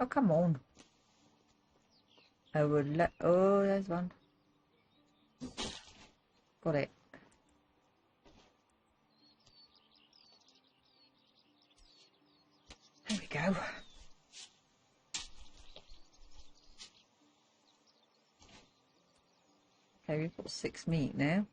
Oh, come on. I would let... Oh, there's one. Got it. There we go. Okay, we've got 6 meat now.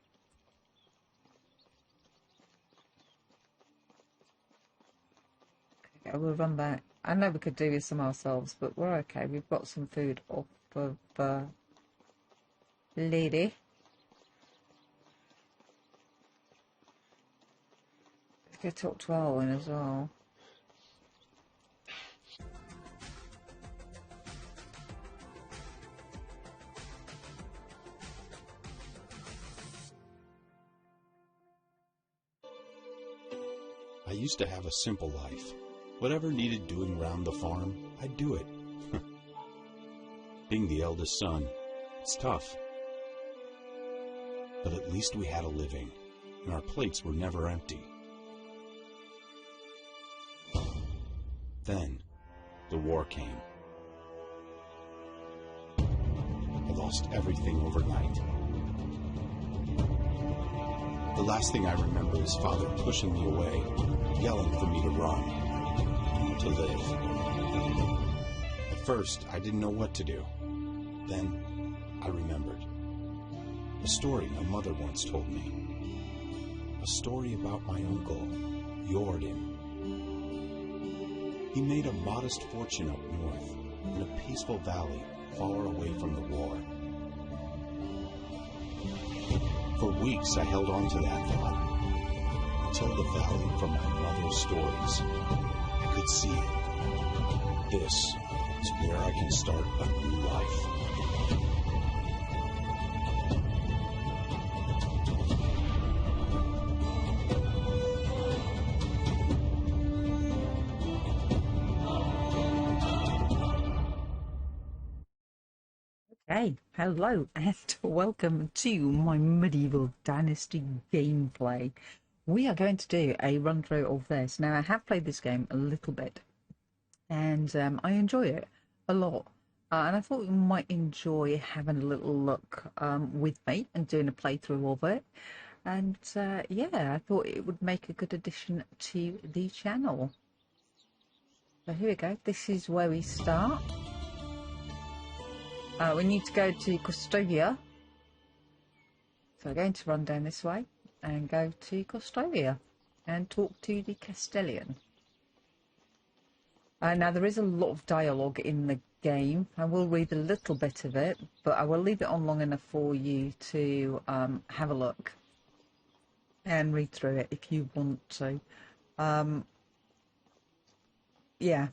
Okay, I will run back. I know we could do with some ourselves, but we're okay. We've got some food off of Lady. Let's go talk to Alwyn as well. I used to have a simple life. Whatever needed doing around the farm, I'd do it. Being the eldest son, it's tough. But at least we had a living, and our plates were never empty. Then, the war came. I lost everything overnight. The last thing I remember is Father pushing me away, yelling for me to run, to live. At first, I didn't know what to do. Then, I remembered. A story my mother once told me. A story about my uncle, Jordan. He made a modest fortune up north, in a peaceful valley far away from the war. For weeks I held on to that thought, until the valley from my mother's stories. I could see it. This is where I can start a new life. Hey, hello and welcome to my medieval dynasty gameplay. We are going to do a run through of this. Now I have played this game a little bit and I enjoy it a lot, and I thought you might enjoy having a little look with me and doing a playthrough of it. And yeah, I thought it would make a good addition to the channel. So here we go. This is where we start. We need to go to Custodia. So we're going to run down this way and go to Custodia and talk to the Castellan. Now there is a lot of dialogue in the game. I will read a little bit of it, but I will leave it on long enough for you to have a look and read through it if you want to. Yeah.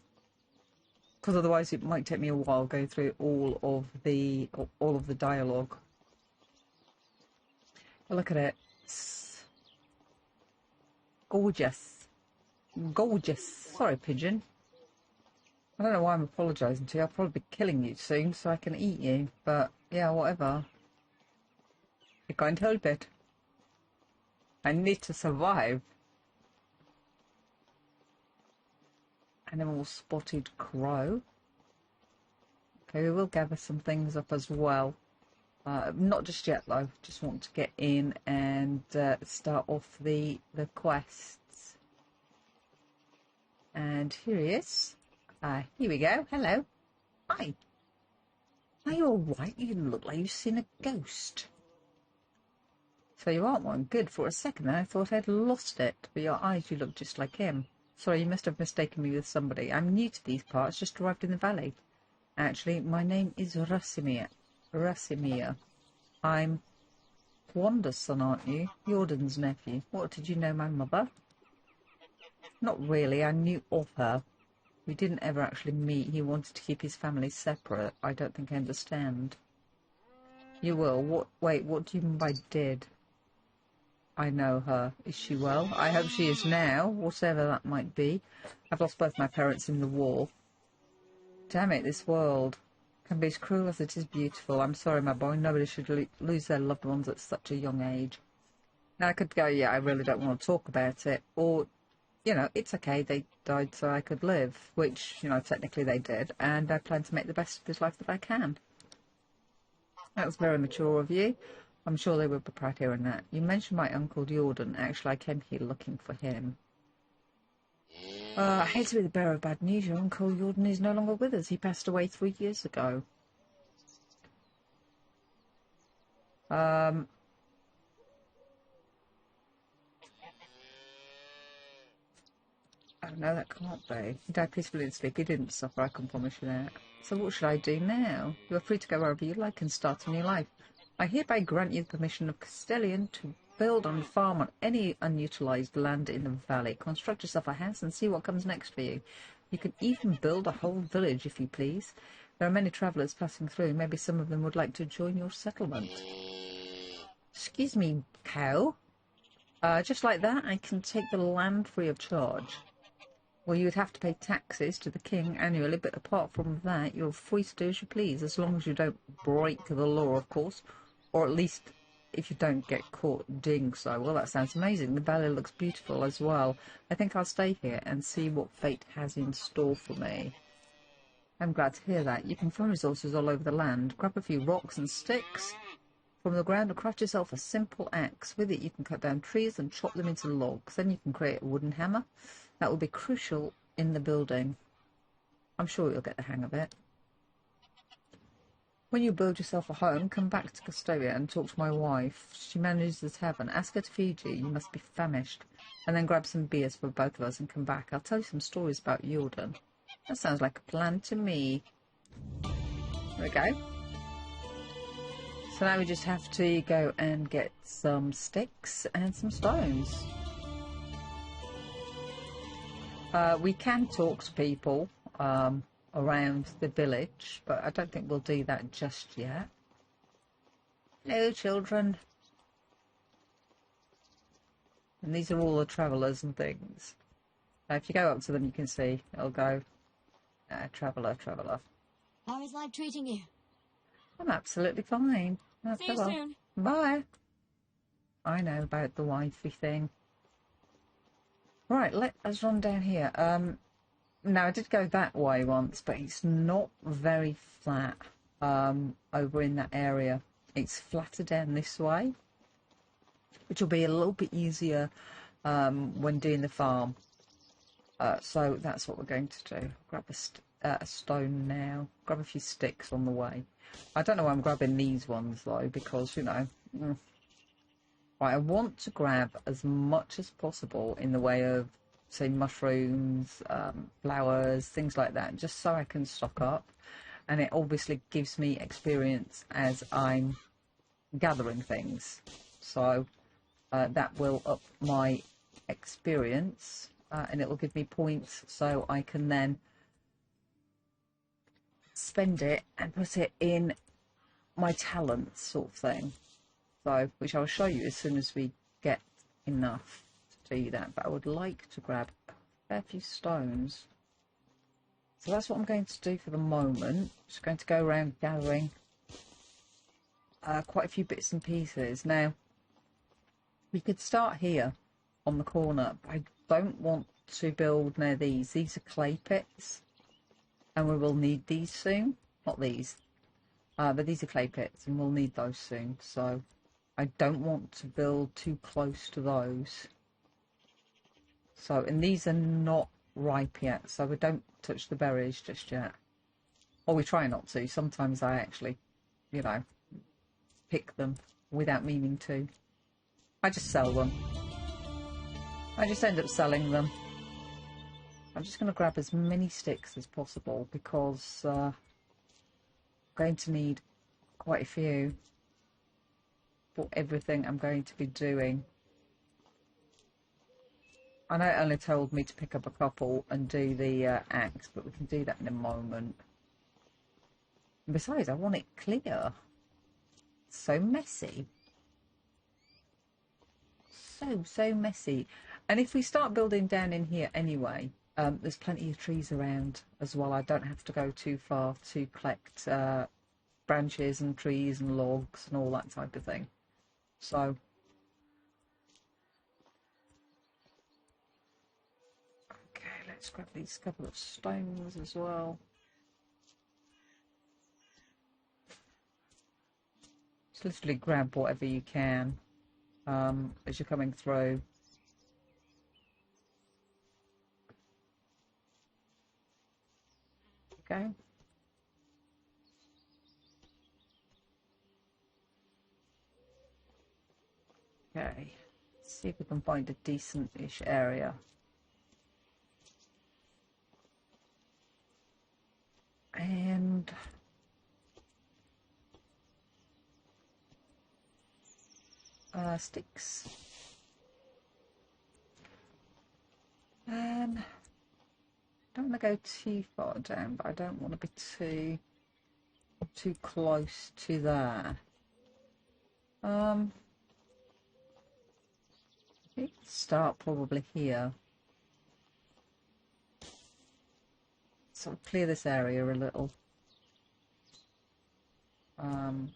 Because otherwise it might take me a while going through all of the dialogue. Look at it. It's gorgeous. Gorgeous. Sorry, pigeon. I don't know why I'm apologising to you. I'll probably be killing you soon so I can eat you. But yeah, whatever. I can't help it. I need to survive. Animal spotted crow. Okay, we will gather some things up as well. Not just yet though. Just want to get in and start off the quests. And here he is. Here we go. Hello. Hi. Are you alright? You look like you've seen a ghost. So you aren't one. Good. For a second I thought I'd lost it. But your eyes, you look just like him. Sorry, you must have mistaken me with somebody. I'm new to these parts, just arrived in the valley. Actually, my name is Rasimir. Rasimir. I'm Wanda's son, aren't you? Jordan's nephew. What, did you know my mother? Not really, I knew of her. We didn't ever actually meet. He wanted to keep his family separate. I don't think I understand. You will? Wait, what do you mean by did? I know her. Is she well? I hope she is now, whatever that might be. I've lost both my parents in the war. Damn it, this world can be as cruel as it is beautiful. I'm sorry, my boy. Nobody should lose their loved ones at such a young age. Now I could go, yeah, I really don't want to talk about it. Or you know, it's okay. They died so I could live, which, you know, technically they did. And I plan to make the best of this life that I can. That was very mature of you. I'm sure they were prepared hearing that. You mentioned my Uncle Jordan. Actually, I came here looking for him. I hate to be the bearer of bad news. Your Uncle Jordan is no longer with us. He passed away 3 years ago. Oh, no, that can't be. He died peacefully in sleep. He didn't suffer, I can promise you that. So what should I do now? You are free to go wherever you like and start a new life. I hereby grant you the permission of Castellian to build and farm on any unutilised land in the valley. Construct yourself a house and see what comes next for you. You can even build a whole village if you please. There are many travellers passing through. Maybe some of them would like to join your settlement. Excuse me, cow. Just like that, I can take the land free of charge. Well, you would have to pay taxes to the king annually, but apart from that, you're free to do as you please, as long as you don't break the law, of course, or at least if you don't get caught doing so. Well, that sounds amazing. The valley looks beautiful as well. I think I'll stay here and see what fate has in store for me. I'm glad to hear that. You can find resources all over the land. Grab a few rocks and sticks from the ground and craft yourself a simple axe. With it, you can cut down trees and chop them into logs. Then you can create a wooden hammer. That will be crucial in the building. I'm sure you'll get the hang of it. When you build yourself a home, come back to Castoria and talk to my wife. She manages the tavern. Ask her to feed you. You must be famished. And then grab some beers for both of us and come back. I'll tell you some stories about Jordan. That sounds like a plan to me. There we go. So now we just have to go and get some sticks and some stones. We can talk to people around the village, but I don't think we'll do that just yet. Hello, children. And these are all the travellers and things. If you go up to them, you can see it'll go, traveller, traveller. How is life treating you? I'm absolutely fine. See you soon. Bye. I know about the wifey thing. Right, let us run down here. Now, I did go that way once, but it's not very flat over in that area. It's flatter down this way, which will be a little bit easier when doing the farm. So that's what we're going to do. Grab a stone now. Grab a few sticks on the way. I don't know why I'm grabbing these ones, though, because, you know... Right, I want to grab as much as possible in the way of, say, mushrooms, flowers, things like that, just so I can stock up. And it obviously gives me experience as I'm gathering things. So that will up my experience, and it will give me points so I can then spend it and put it in my talents, sort of thing. So, which I'll show you as soon as we get enough to do that. But I would like to grab a fair few stones. So that's what I'm going to do for the moment. Just going to go around gathering quite a few bits and pieces. Now, we could start here on the corner, but I don't want to build near these. These are clay pits, and we will need these soon. Not these, but these are clay pits, and we'll need those soon. So I don't want to build too close to those. So, and these are not ripe yet, so we don't touch the berries just yet. Or we try not to. Sometimes I actually, you know, pick them without meaning to. I just sell them. I just end up selling them. I'm just going to grab as many sticks as possible because I'm going to need quite a few for everything I'm going to be doing. I know it only told me to pick up a couple and do the axe, but we can do that in a moment. And besides, I want it clear. It's so messy. So messy. And if we start building down in here anyway, there's plenty of trees around as well. I don't have to go too far to collect branches and trees and logs and all that type of thing. So Let's grab these couple of stones as well. Just literally grab whatever you can as you're coming through. Okay. Okay. Let's see if we can find a decent-ish area. And sticks. Don't want to go too far down, but I don't want to be too close to there. I think start probably here. Sort of clear this area a little.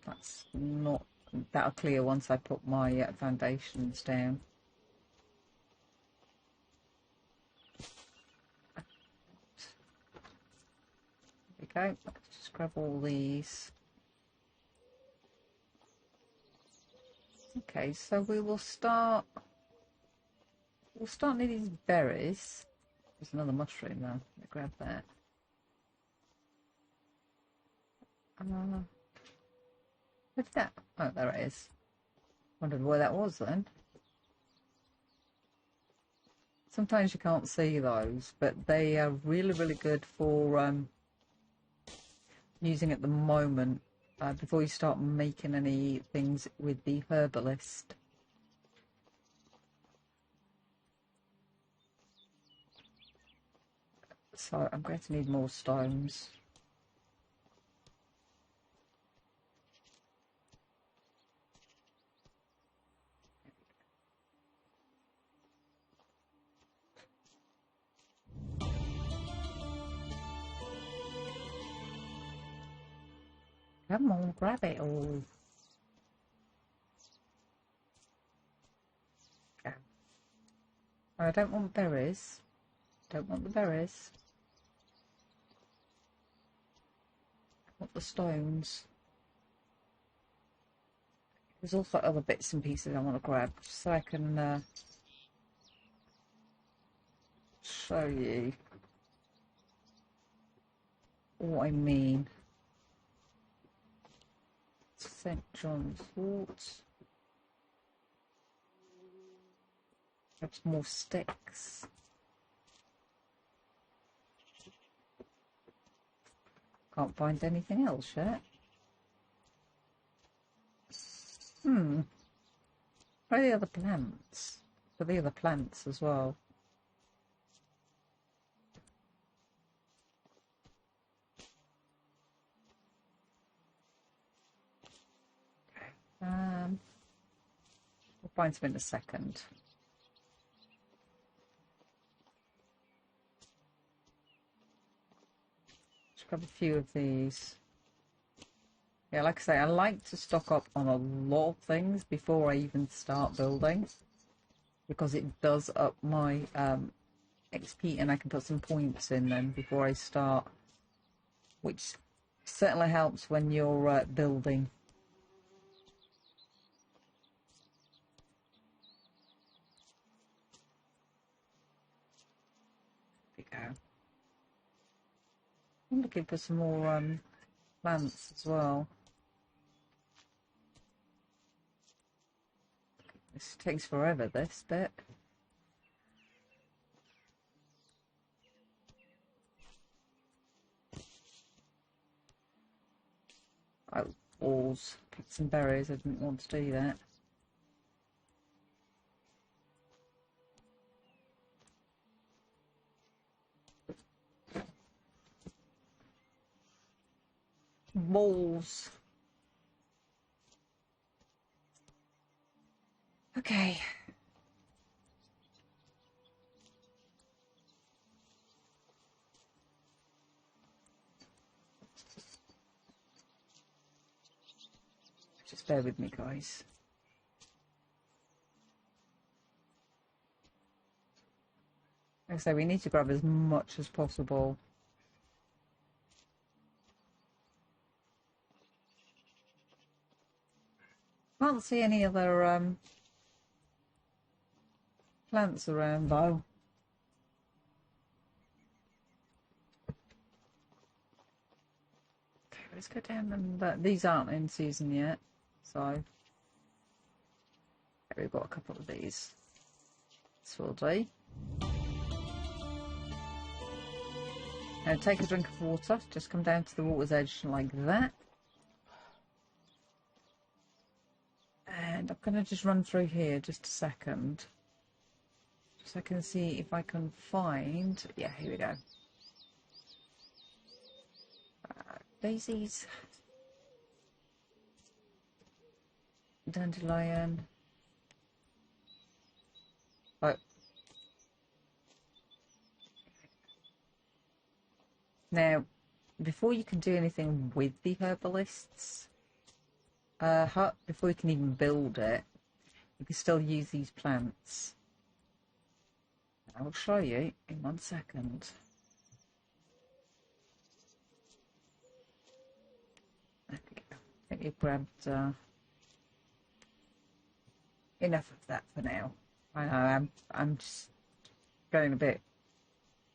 That's not, that'll clear once I put my foundations down. There we go. Let's just grab all these. Okay, so we'll start near these berries. There's another mushroom there. Let me grab that. What's that? Oh, there it is. Wondered where that was then. Sometimes you can't see those, but they are really, really good for using at the moment before you start making any things with the herbalist. So I'm going to need more stones. Come on, grab it all. Okay. I don't want berries. Don't want the berries. I want the stones. There's also other bits and pieces I want to grab so I can show you what I mean. St. John's Wort. Grab some more sticks. Can't find anything else yet. Where are the other plants? For the other plants as well. We'll find some in a second. Just grab a few of these. Yeah, like I say, I like to stock up on a lot of things before I even start building, because it does up my XP, and I can put some points in them before I start, which certainly helps when you're building. I'm looking for some more plants as well. This takes forever, this bit. Oh, balls. Picked some berries. I didn't want to do that. Balls. Okay. Just bear with me, guys. I say we need to grab as much as possible. Can't see any other plants around though. Okay, let's go down and these aren't in season yet, so okay, we've got a couple of these. This will do. Now take a drink of water, just come down to the water's edge like that. And I'm going to just run through here just a second. So I can see if I can find... Yeah, here we go. Daisies. Dandelion. Oh. Now, before you can do anything with the herbalists hut, before you can even build it, you can still use these plants. I'll show you in 1 second. There we go. I think you've grabbed enough of that for now. I know I'm just going a bit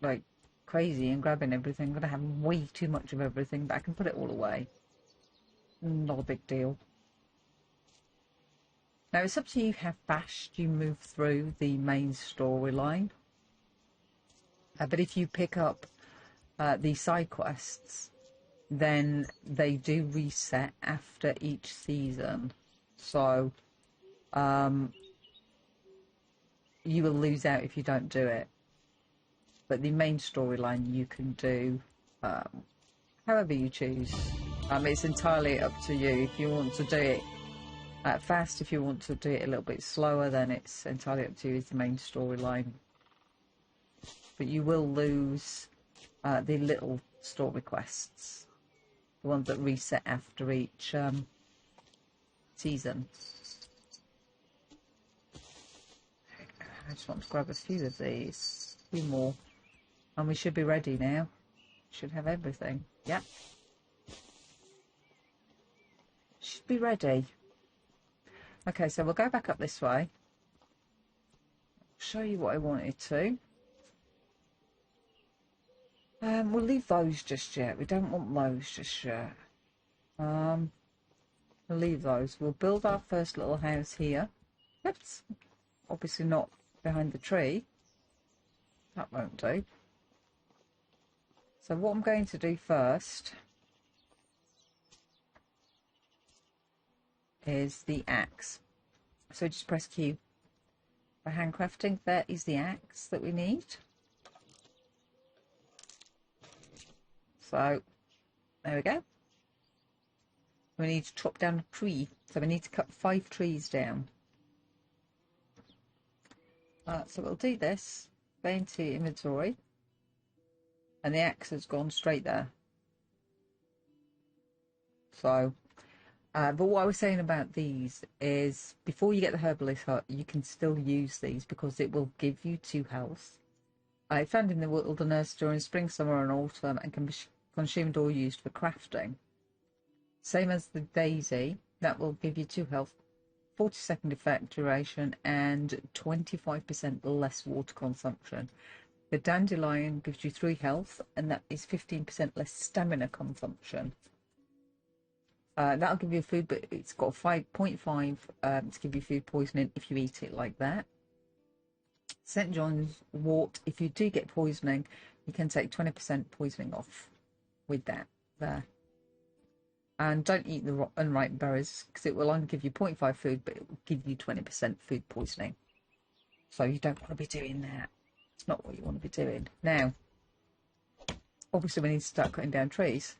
like crazy and grabbing everything. I'm going to have way too much of everything, but I can put it all away. Not a big deal. Now it's up to you how fast you move through the main storyline. But if you pick up the side quests, then they do reset after each season. So you will lose out if you don't do it. But the main storyline you can do however you choose. It's entirely up to you. If you want to do it fast, if you want to do it a little bit slower, then it's entirely up to you. It's the main storyline. But you will lose the little story quests, the ones that reset after each season. I just want to grab a few of these, a few more, and we should be ready now. Should have everything. Yep. Should be ready. Okay, so we'll go back up this way. I'll show you what I wanted to. We'll leave those just yet. We don't want those just yet. We'll leave those. We'll build our first little house here. Oops. Obviously not behind the tree. That won't do. So what I'm going to do first is the axe. So just press Q for handcrafting. There is the axe that we need. So there we go. We need to chop down a tree. So we need to cut 5 trees down. So we'll do this. Go into inventory. And the axe has gone straight there. So, but what I was saying about these is before you get the herbalist hut, you can still use these because it will give you 2 health. I found in the wilderness during spring, summer and autumn and can be consumed or used for crafting. Same as the daisy, that will give you 2 health, 40-second effect duration and 25% less water consumption. The dandelion gives you 3 health and that is 15% less stamina consumption. That'll give you food, but it's got 5.5 to give you food poisoning if you eat it like that. St. John's wort, if you do get poisoning, you can take 20% poisoning off with that there. And don't eat the unripe berries because it will only give you 0.5 food, but it will give you 20% food poisoning. So you don't want to be doing that. It's not what you want to be doing. Now, obviously we need to start cutting down trees.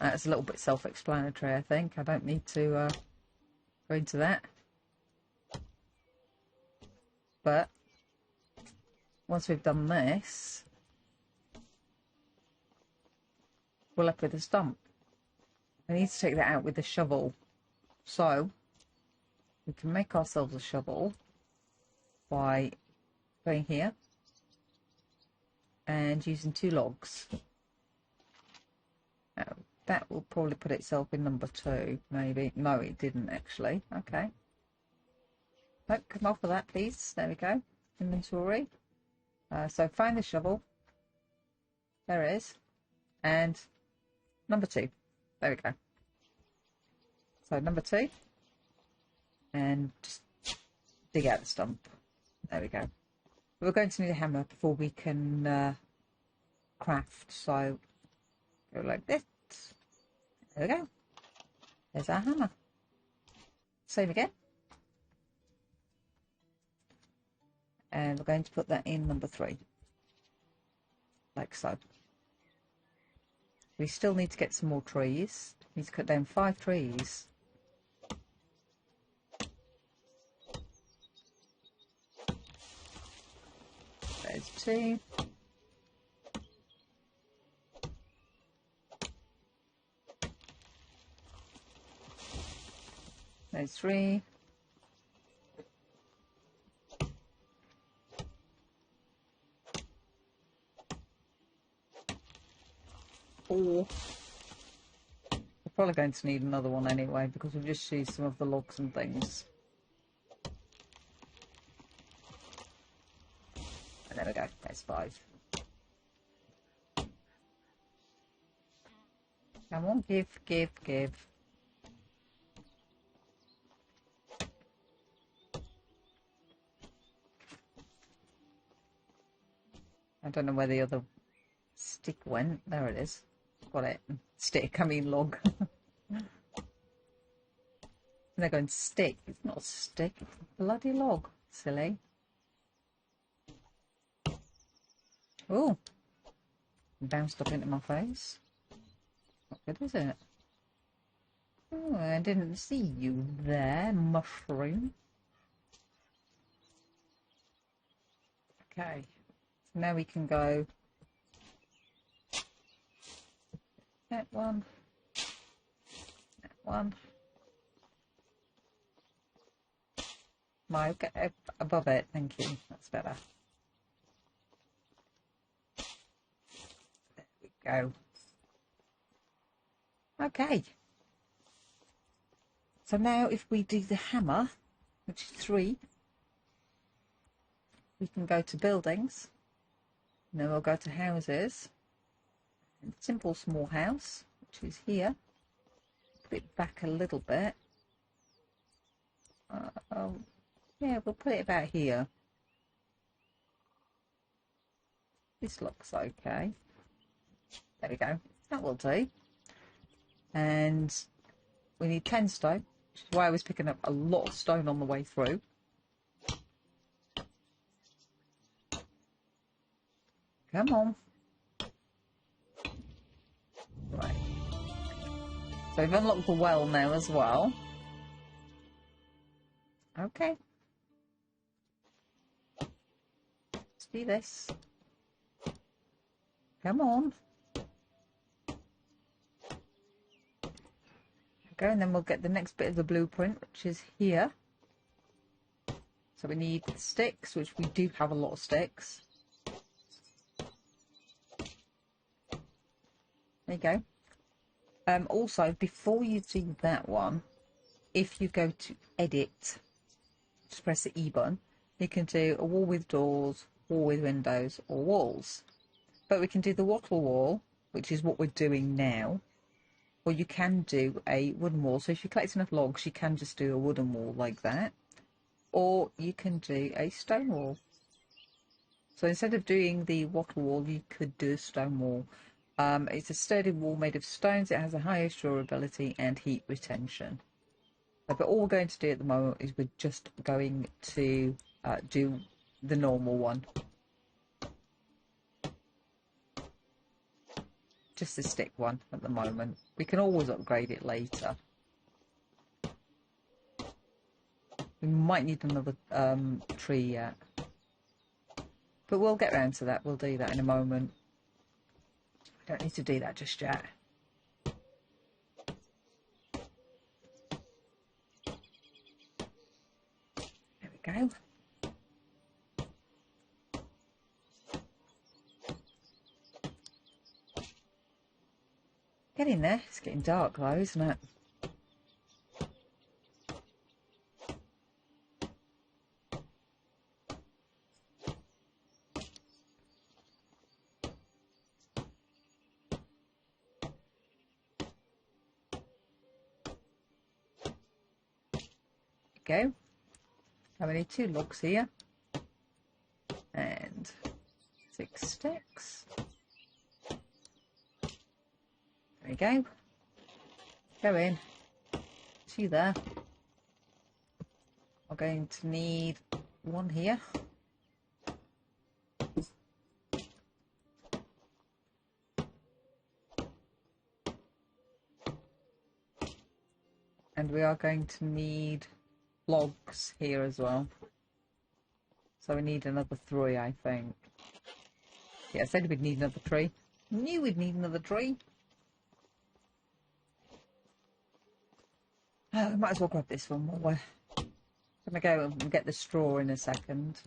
That's a little bit self-explanatory, I think. I don't need to go into that. But once we've done this, we're left with a stump. I need to take that out with the shovel. So we can make ourselves a shovel by going here and using 2 logs. Now, that will probably put itself in number 2, maybe. No, it didn't actually. Okay. Nope, come off of that, please. There we go. Inventory. So find the shovel. There it is. And number 2. There we go. So number 2. And just dig out the stump. There we go. We're going to need a hammer before we can craft. So go like this. There we go. There's our hammer. Same again. And we're going to put that in number 3. Like so. We still need to get some more trees. We need to cut down 5 trees. There's 2. There's 3. We're probably going to need another one anyway because we've just used some of the logs and things. And there we go, there's 5. Come on, give. I don't know where the other stick went. There it is. Got it. Stick, I mean log. They're going stick. It's not a stick, it's a bloody log. Silly. Oh, bounced up into my face. Not good, is it? Oh, I didn't see you there, mushroom. Okay, so now we can go that one, No, get above it, thank you, that's better. There we go. Okay. So now if we do the hammer, which is 3, we can go to buildings, and then we'll go to houses, and simple small house, which is here. Put it back a little bit. Yeah, we'll put it about here. This looks okay. There we go. That will do. And we need 10 stone, which is why I was picking up a lot of stone on the way through. Come on. Right. So we've unlocked the well now as well. Okay. Let's do this. Come on. Okay, and then we'll get the next bit of the blueprint, which is here. So we need sticks, which we do have a lot of sticks. There you go. Also, before you do that one, if you go to edit, just press the E button, you can do a wall with doors, wall with windows, or walls. But we can do the wattle wall, which is what we're doing now, or you can do a wooden wall. So if you collect enough logs, you can just do a wooden wall like that, or you can do a stone wall. So instead of doing the wattle wall, you could do a stone wall. It's a sturdy wall made of stones. It has a highest durability and heat retention. But all we're going to do at the moment is we're just going to do the normal one. Just the stick one at the moment. We can always upgrade it later. We might need another tree yet. But we'll get round to that. We'll do that in a moment. I don't need to do that just yet. There we go. Getting there. It's getting dark though, isn't it? Go. Now we need 2 logs here. And 6 sticks. There we go. Go in. See there. We're going to need 1 here. And we are going to need logs here as well. So we need another 3, I think. Yeah, I said we'd need another 3. Knew we'd need another 3. Oh, we might as well grab this one while we're going to go and get the straw in a second.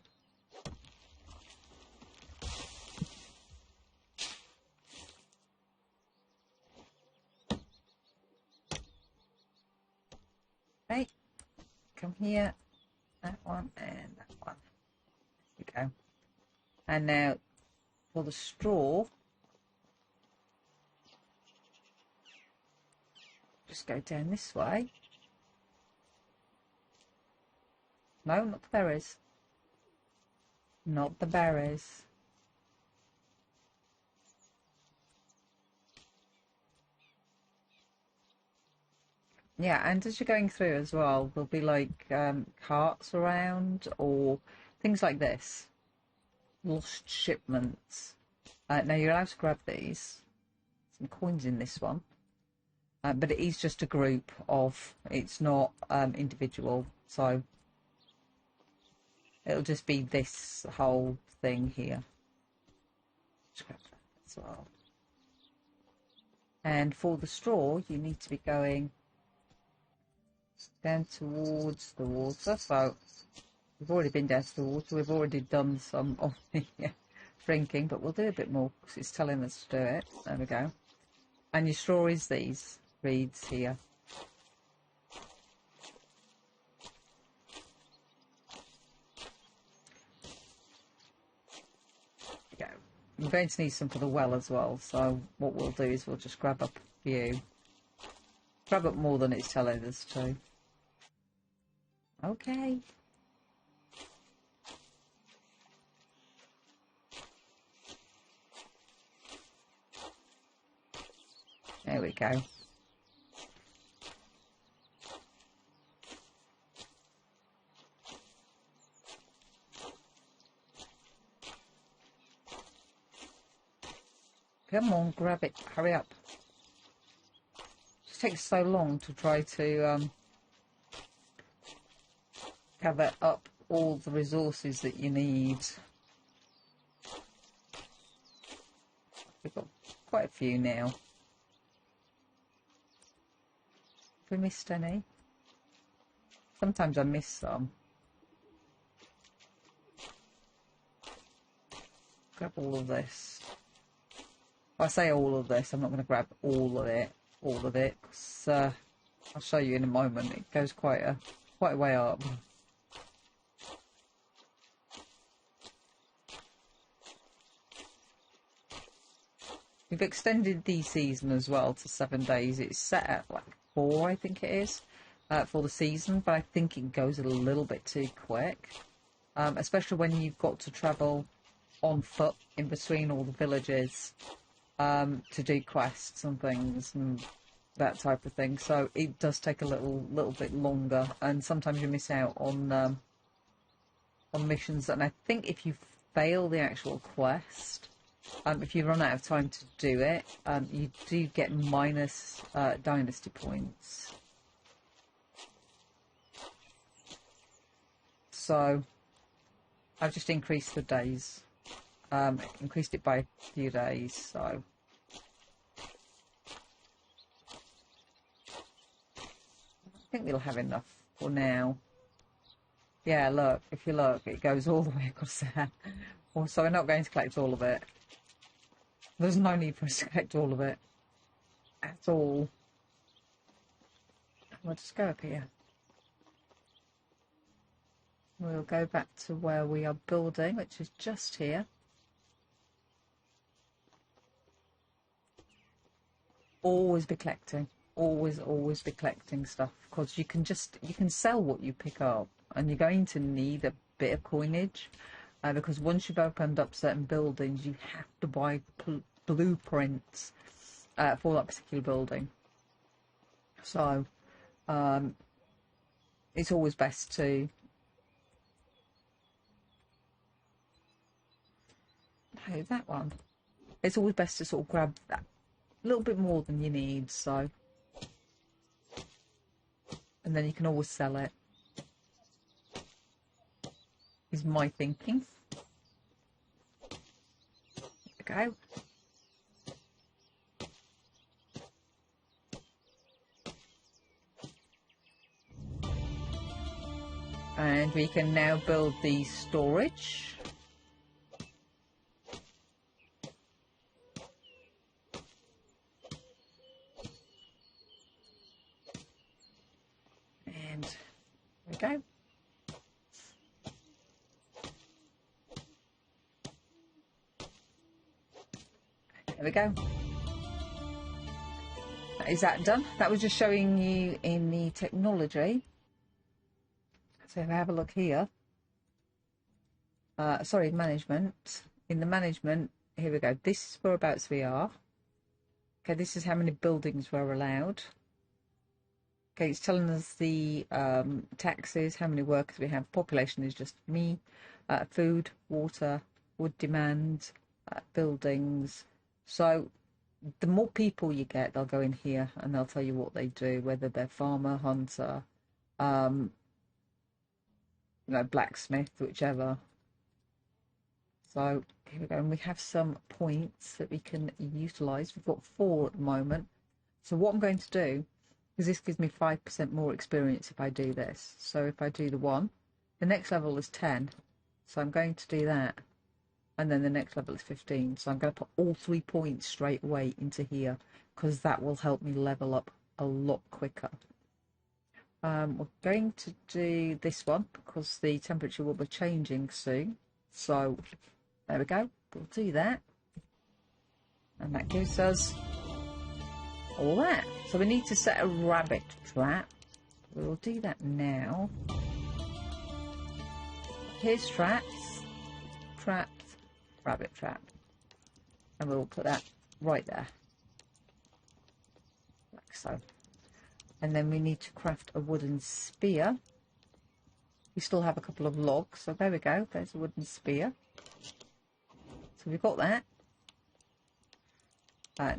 Okay, come here, that one and that one. There we go. And now for the straw, just go down this way. No, not the berries. Not the berries. Yeah, and as you're going through as well, there'll be like carts around or things like this. Lost shipments. Now you're allowed to grab these. Some coins in this one. But it is just a group of, it's not individual. So it'll just be this whole thing here. Let's grab that as well. And for the straw, you need to be going down towards the water. So we've already been down to the water. We've already done some of the drinking, but we'll do a bit more because it's telling us to do it. There we go. And your straw is these reeds here. There we go. I'm going to need some for the well as well. So what we'll do is we'll just grab up a few. Grab up more than it's telling us to. Okay. There we go. Come on, grab it. Hurry up. It just takes so long to try to gather up all the resources that you need. We've got quite a few now. Have we missed any? Sometimes I miss some. Grab all of this. I say all of this, I'm not going to grab all of it, because I'll show you in a moment. It goes quite a way up. We've extended the season as well to 7 days. It's set at like 4, I think it is, for the season, but I think it goes a little bit too quick, especially when you've got to travel on foot in between all the villages to do quests and things and that type of thing. So it does take a little bit longer, and sometimes you miss out on missions. And I think if you fail the actual quest, if you run out of time to do it, you do get minus dynasty points. So I've just increased the days. Increased it by a few days, so I think we'll have enough for now. Yeah, look, if you look, it goes all the way across there. Also, we're not going to collect all of it. There's no need for us to collect all of it. at all. We'll just go up here. We'll go back to where we are building, which is just here. Always be collecting. Always be collecting stuff, because you can sell what you pick up, and you're going to need a bit of coinage, because once you've opened up certain buildings, you have to buy blueprints for that particular building. So it's always best to that one. It's always best to sort of grab that a little bit more than you need, so, and then you can always sell it, is my thinking. There we go. And we can now build the storage. And there we go. There we go. Is that done? That was just showing you in the technology. So if I have a look here, sorry, management. In the management, here we go. This is whereabouts we are. Okay, this is how many buildings we're allowed. Okay, it's telling us the taxes, how many workers we have. Population is just me. Food, water, wood demand, buildings. So the more people you get, they'll go in here and they'll tell you what they do, whether they're farmer, hunter, you know, blacksmith, whichever. So here we go, and we have some points that we can utilize. We've got 4 at the moment. So what I'm going to do, because this gives me 5% more experience if I do this. So if I do the 1, the next level is 10. So I'm going to do that. And then the next level is 15. So I'm going to put all 3 points straight away into here, because that will help me level up a lot quicker. We're going to do this one because the temperature will be changing soon. So there we go. We'll do that. And that gives us all that. So we need to set a rabbit trap. We'll do that now. Here's traps. Traps. Rabbit trap. And we'll put that right there. Like so. And then we need to craft a wooden spear. We still have a couple of logs, so there we go. There's a wooden spear. So we've got that.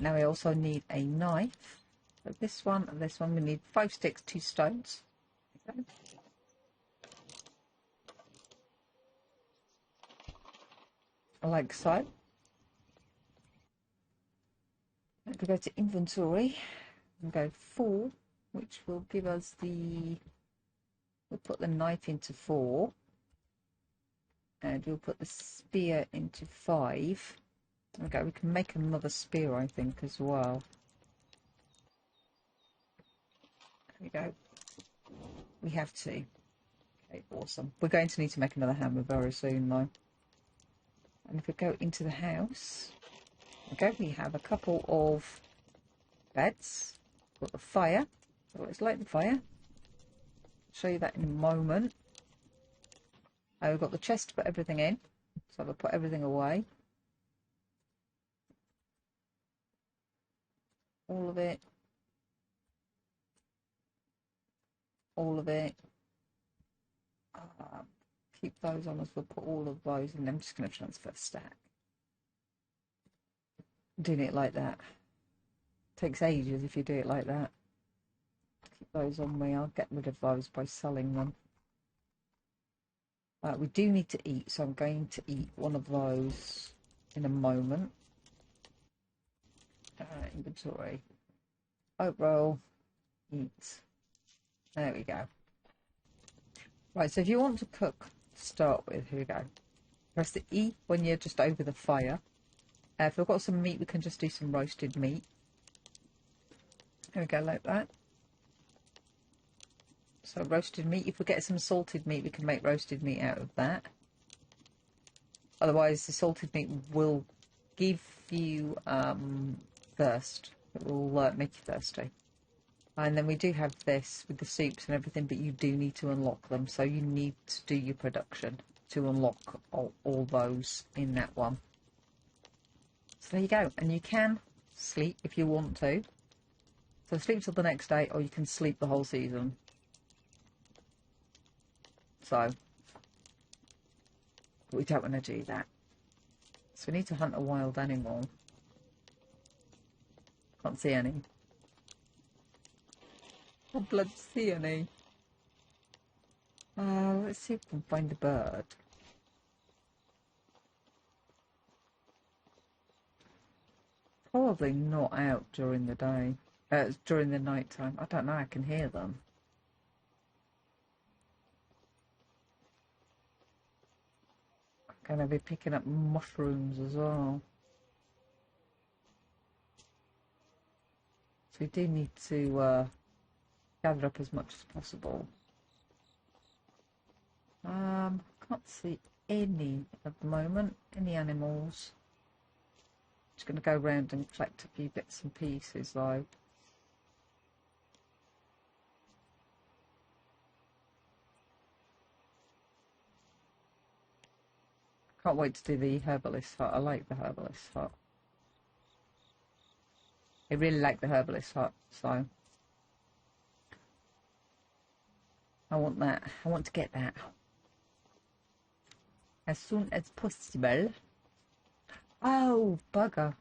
Now we also need a knife. So this one and this one, we need 5 sticks, 2 stones. Okay. Like so. If we go to inventory and go 4, which will give us the, we'll put the knife into 4, and we'll put the spear into 5. Okay, we can make another spear, I think, as well. There we go. We have to. Okay, awesome. We're going to need to make another hammer very soon, though. And if we go into the house, okay, we have a couple of beds. Got the fire. So let's light the fire. I'll show you that in a moment. We've got the chest to put everything in. So I'll put everything away. All of it. All of it. Keep those on us. We'll put all of those in. I'm just going to transfer stack. Doing it like that. Takes ages if you do it like that. Keep those on me. I'll get rid of those by selling them. We do need to eat, so I'm going to eat one of those in a moment. Inventory. Oat roll. Eat. There we go. Right, so if you want to cook to start with, here we go. Press the E when you're just over the fire. If we've got some meat, we can just do some roasted meat. There we go, like that. So roasted meat. If we get some salted meat, we can make roasted meat out of that. Otherwise, the salted meat will give you thirst. It will make you thirsty. And then we do have this with the soups and everything, but you do need to unlock them. So you need to do your production to unlock all those in that one. So there you go. And you can sleep if you want to. So sleep till the next day, or you can sleep the whole season. So we don't want to do that. So we need to hunt a wild animal. Can't see any. Can't bloody see any. Let's see if we can find a bird. Probably not out during the day. During the night time. I don't know, I can hear them. I'm going to be picking up mushrooms as well. So we do need to gather up as much as possible. Can't see any at the moment, any animals. Just going to go around and collect a few bits and pieces though. Can't wait to do the herbalist hut. I like the herbalist hut. I really like the herbalist hut, so I want that. I want to get that as soon as possible. Oh, bugger.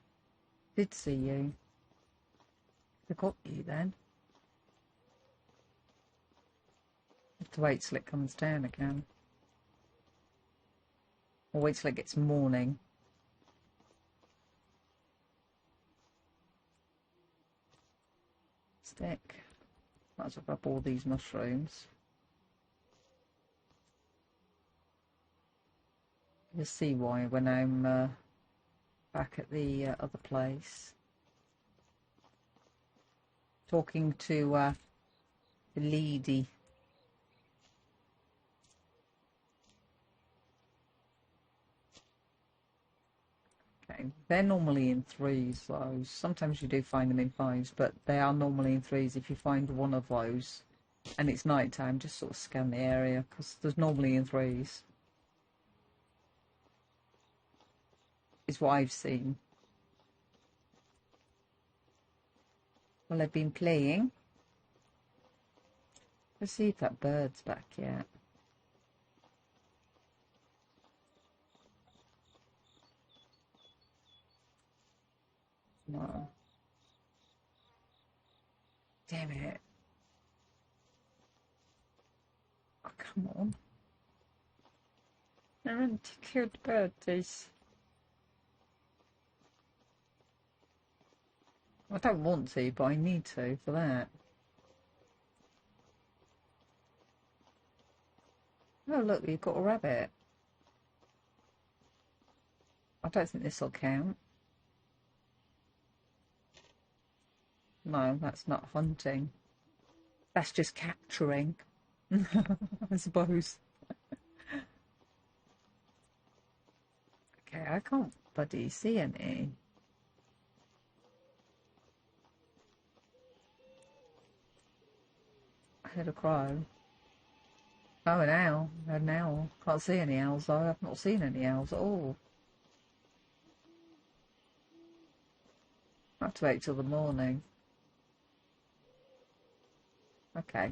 Did see you. Forgot you then. Have to wait till it comes down again. Or wait till it gets morning. Stick. Might as well grab all these mushrooms. You'll see why when I'm back at the other place. Talking to the lady. Okay, they're normally in threes, those. Sometimes you do find them in fives, but they are normally in threes. If you find one of those and it's night time, just sort of scan the area, because there's normally in threes. Is what I've seen. Well, I've been playing. Let's see if that bird's back yet. No. Damn it. Oh, come on. I meant to kill the bird, please. I don't want to, but I need to for that. Oh, look, you've got a rabbit. I don't think this will count. No, that's not hunting. That's just capturing, I suppose. Okay, I can't bloody see any. I heard a crow. Oh, an owl. I heard an owl. Can't see any owls though. I've not seen any owls at all. I have to wait till the morning. Okay.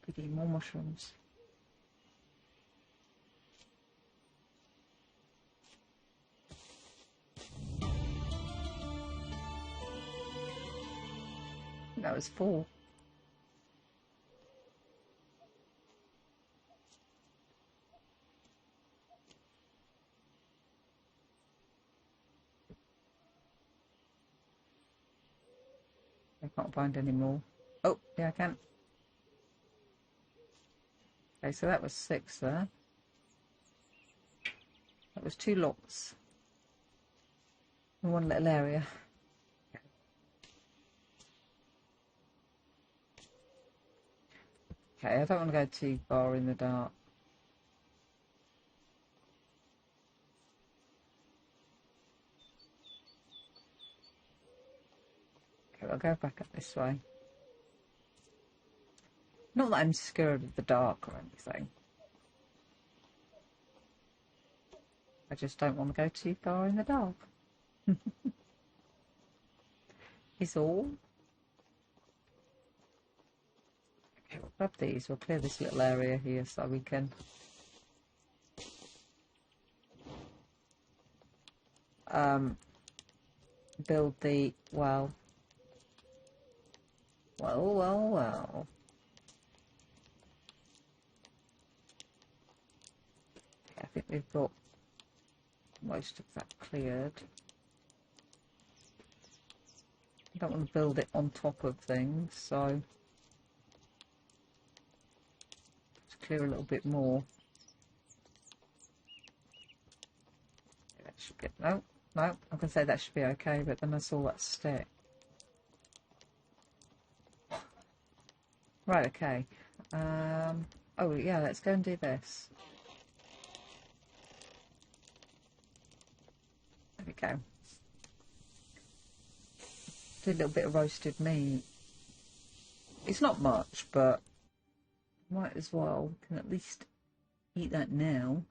Picking more mushrooms. That was 4. I can't find any more. Oh, yeah, I can. Okay, so that was 6 there. That was 2 lots in one little area. Okay, I don't want to go too far in the dark. Okay, I'll go back up this way. Not that I'm scared of the dark or anything. I just don't want to go too far in the dark. Is all. Okay, we'll grab these. We'll clear this little area here so we can build the well. Well. Okay, I think we've got most of that cleared. I don't want to build it on top of things, so let's clear a little bit more. That should get no. I'm gonna say that should be okay, but then I saw that stick. Right, okay. Oh yeah, let's go and do this. There we go. Do a little bit of roasted meat. It's not much, but might as well. Can at least eat that now.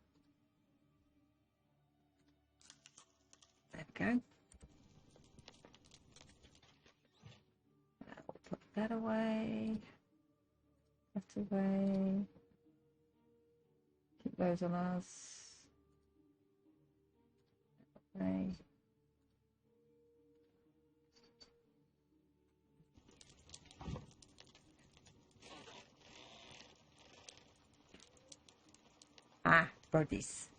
There we go. We'll put that away. That away. Keep those on us. Okay. Ah, birdies.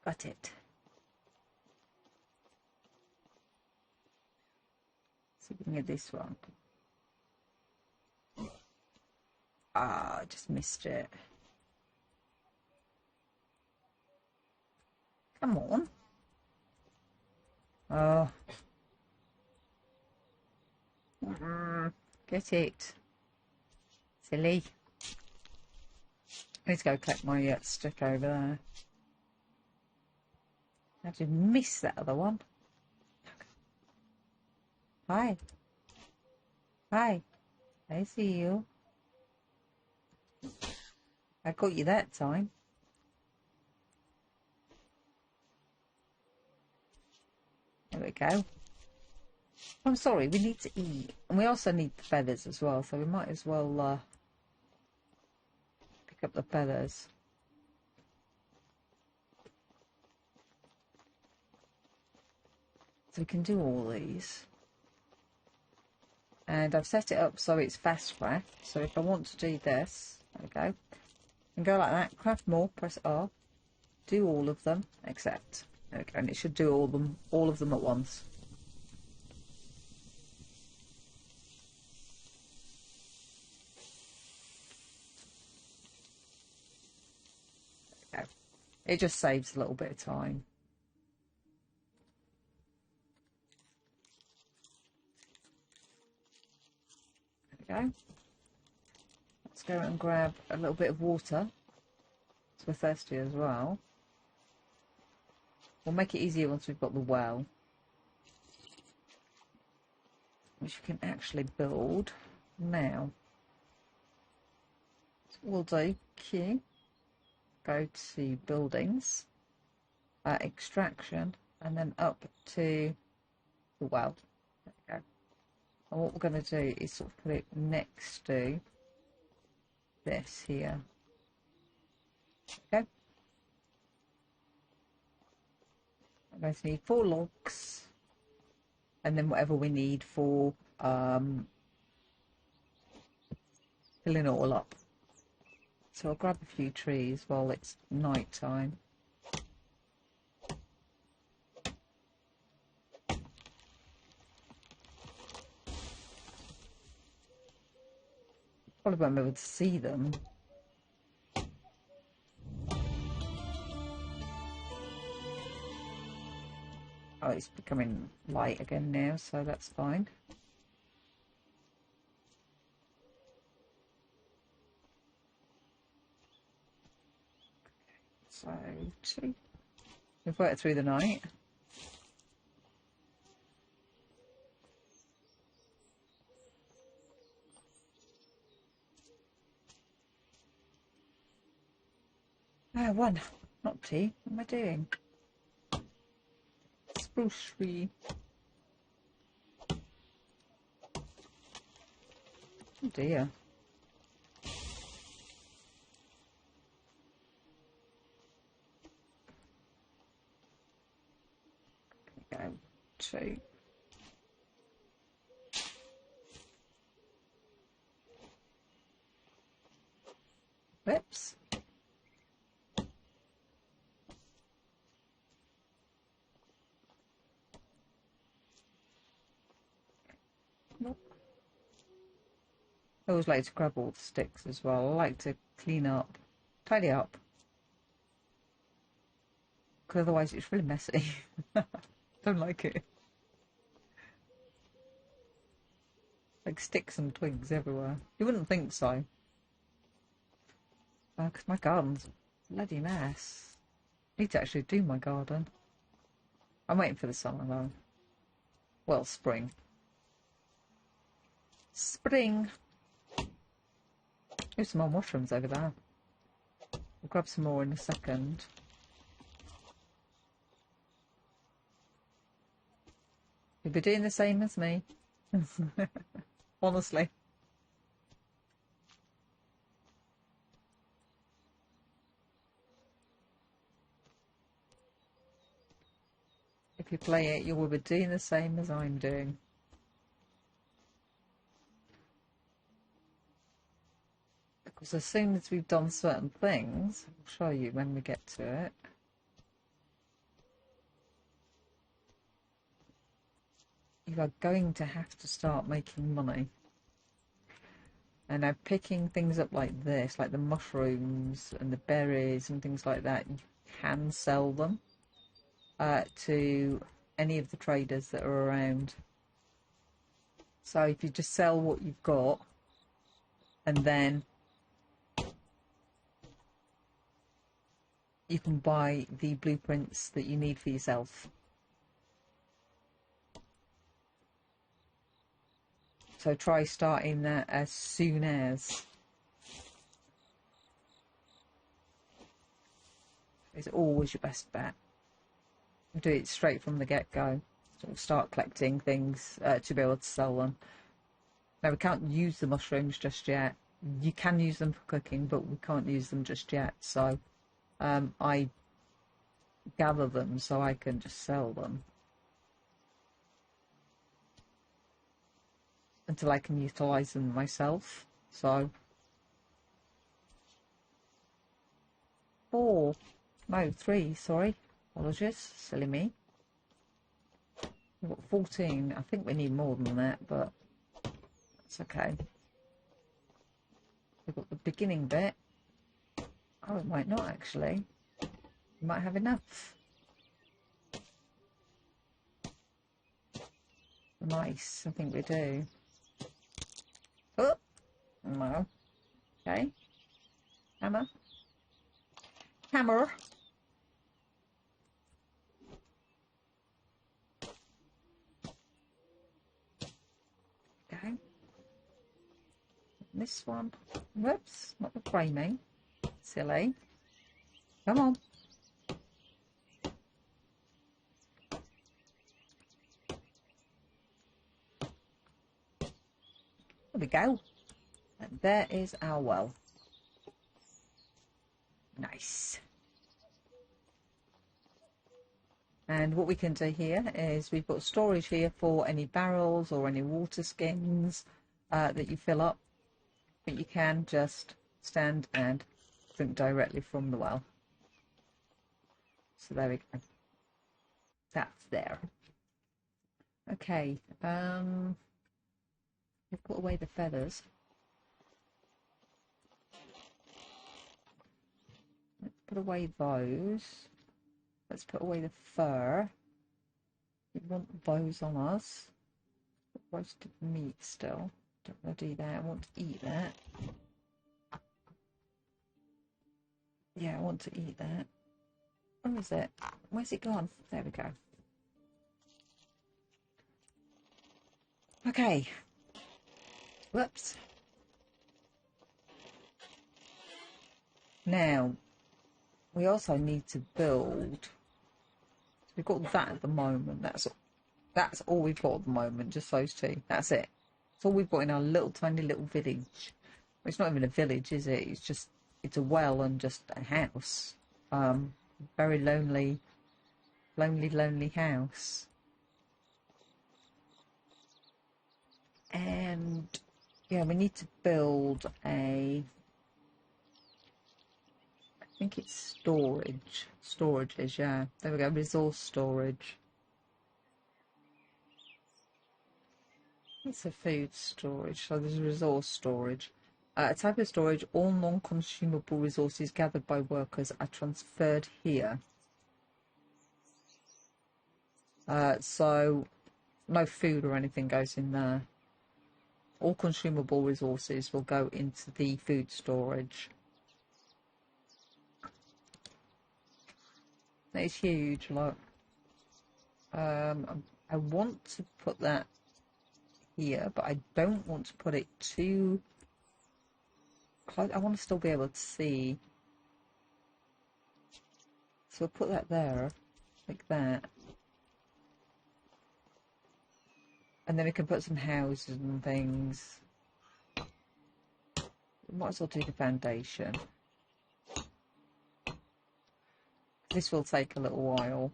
Got it. See if we can get this one. Ah, I just missed it. Come on. Oh. Get it. Silly. I need to go collect my stick over there. I just missed that other one. Hi. Hi. I see you. I got you that time. There we go. I'm sorry, we need to eat. And we also need the feathers as well, so we might as well pick up the feathers. So we can do all these. And I've set it up so it's fast craft. So if I want to do this, there we go. And go like that, craft more, press R. Do all of them, except. There we go, and it should do all of them at once. There we go. It just saves a little bit of time. There we go. Let's go and grab a little bit of water. So we're thirsty as well. We'll make it easier once we've got the well, which we can actually build now. So we'll do Q, go to buildings, extraction, and then up to the well. There we go. And what we're going to do is sort of put it next to this here. Okay. I'm going to need 4 logs, and then whatever we need for filling it all up. So I'll grab a few trees while it's night time. Probably won't be able to see them. Oh, it's becoming light again now, so that's fine. So, 2. We've worked through the night. Ah, 1. Not 2. What am I doing? Spruce tree. Oh dear. Go 2. Whoops. Nope. I always like to grab all the sticks as well. I like to clean up, tidy up, because otherwise it's really messy. Don't like it. Like sticks and twigs everywhere. You wouldn't think so. Because my garden's a bloody mess. I need to actually do my garden. I'm waiting for the summer though. Well, spring. Spring! There's some more mushrooms over there. We'll grab some more in a second. You'll be doing the same as me. Honestly. If you play it, you will be doing the same as I'm doing. Because as soon as we've done certain things, I'll show you when we get to it. You are going to have to start making money. And now picking things up like this, like the mushrooms and the berries and things like that, you can sell them to any of the traders that are around. So if you just sell what you've got and then you can buy the blueprints that you need for yourself. So try starting that as soon as. It's always your best bet. Do it straight from the get-go. So start collecting things to be able to sell them. Now we can't use the mushrooms just yet. You can use them for cooking, but we can't use them just yet. So I gather them so I can just sell them until I can utilize them myself. So 4, no 3, sorry, apologies, silly me. We've got 14. I think we need more than that, but it's okay. We've got the beginning bit. Oh, it might not actually. We might have enough. Nice, I think we do. Oh, no. Okay. Hammer. Hammer. Okay. This one. Whoops, not the framing. Silly. Come on. There we go. And there is our well. Nice. And what we can do here is we've got storage here for any barrels or any water skins that you fill up. But you can just stand and drink directly from the well. So there we go. That's there. Okay. We've put away the feathers. put away those. Let's put away the fur. We want those on us. Roasted meat still. Don't want to do that. I want to eat that. Yeah, I want to eat that. Where is it? Where's it gone? There we go. Okay. Whoops. Now, we also need to build. We've got that at the moment. That's all we've got at the moment. Just those two. That's it. That's all we've got in our little tiny little village. Well, it's not even a village, is it? It's a well and just a house. Very lonely house. And yeah, we need to build a. I think it's storage. Storages, yeah. There we go. Resource storage. It's a food storage. So there's resource storage. A type of storage. All non-consumable resources gathered by workers are transferred here. So no food or anything goes in there. All consumable resources will go into the food storage. It's huge, look. I want to put that here, but I don't want to put it too close. I want to still be able to see. So we'll put that there, like that. And then we can put some houses and things. We might as well do the foundation. This will take a little while.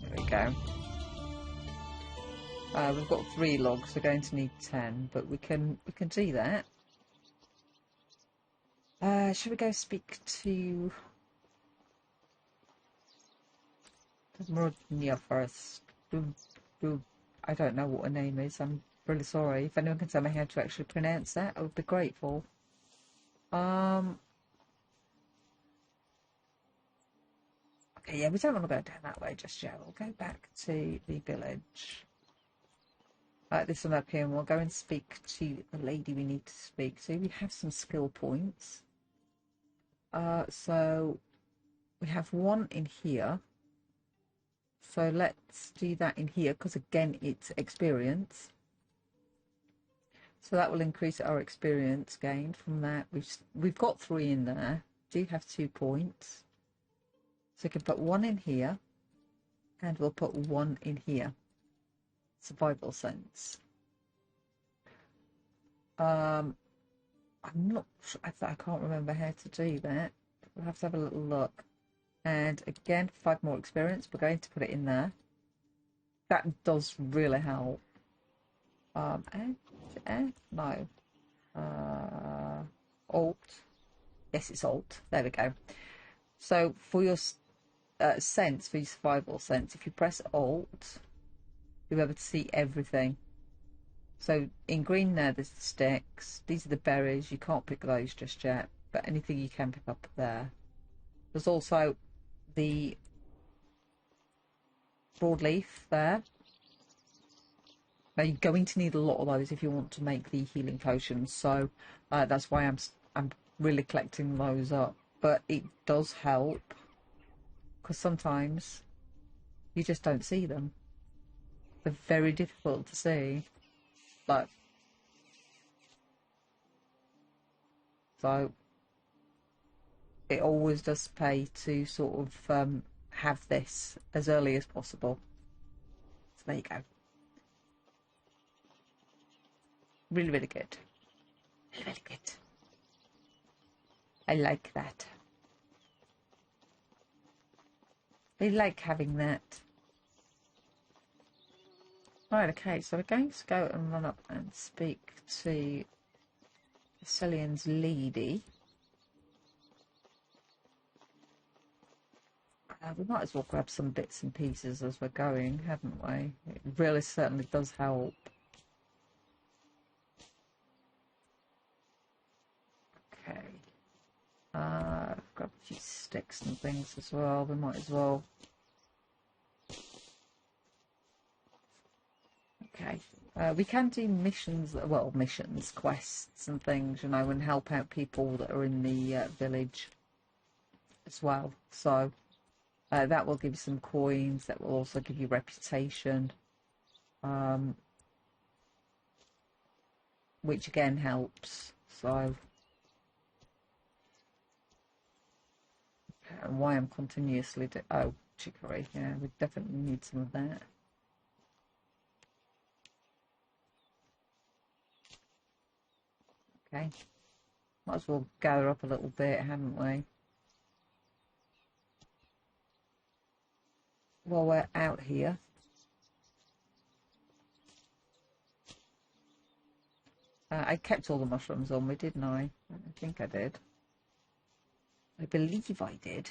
There we go. We've got 3 logs. We're going to need 10, but we can do that. Should we go speak to Mrodnia first? I don't know what her name is. I'm really sorry. If anyone can tell me how to actually pronounce that, I would be grateful. Okay, yeah, we don't want to go down that way just yet. We'll go back to the village. This one up here, and we'll go and speak to the lady we need to speak to. We have some skill points. So we have 1 in here. So let's do that in here, because again, it's experience. So that will increase our experience gained from that. We've got 3 in there. Do have 2 points. So we can put 1 in here, and we'll put 1 in here. Survival sense. I'm not sure. I can't remember how to do that. We'll have to have a little look. And again, 5 more experience. We're going to put it in there. That does really help. No. Alt. Yes, it's Alt. There we go. So for your sense, for your survival sense, if you press Alt, you'll be able to see everything. So in green there, there's the sticks. These are the berries. You can't pick those just yet, but anything you can pick up there. There's also the broadleaf there. Now you're going to need a lot of those if you want to make the healing potions. So that's why I'm really collecting those up. But it does help, because sometimes you just don't see them. They're very difficult to see. Like, so it always does pay to sort of have this as early as possible. So there you go. Really, really good. Really, really good. I like that. I like having that. Right, okay, so we're going to go and run up and speak to Celian's lady. We might as well grab some bits and pieces as we're going, haven't we? It really certainly does help. sticks and things as well. We might as well. Okay. We can do missions, well, missions, quests and things, you know, and help out people that are in the village as well. So that will give you some coins. That will also give you reputation, which again helps. So, and why I'm continuously oh, chicory, yeah, we definitely need some of that. Okay, might as well gather up a little bit, haven't we? While we're out here. I kept all the mushrooms on me, didn't I? I think I did. I believe I did.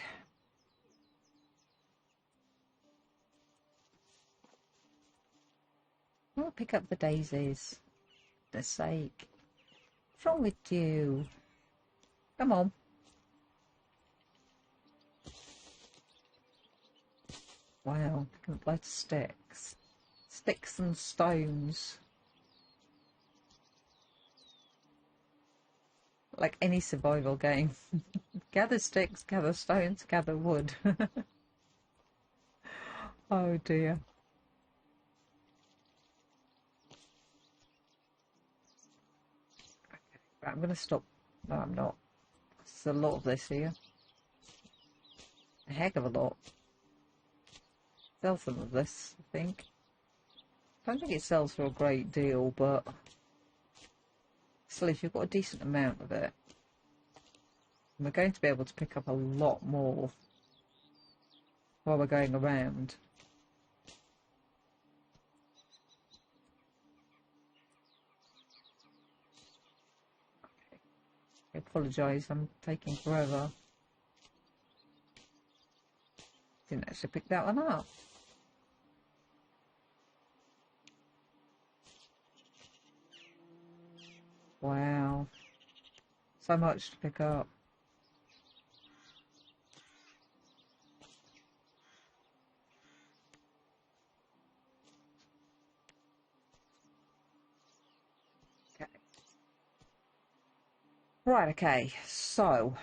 I'll pick up the daisies. For goodness sake. What's wrong with you? Come on. Wow, picking up loads of sticks. Sticks and stones. Like any survival game. Gather sticks, gather stones, gather wood. Oh dear. Right, I'm going to stop. No, I'm not. There's a lot of this here. A heck of a lot. Sell some of this, I think. I don't think it sells for a great deal, but still, if you've got a decent amount of it, we're going to be able to pick up a lot more while we're going around. I apologise, I'm taking forever. Didn't actually pick that one up. Wow. So much to pick up. Okay. Right, okay, so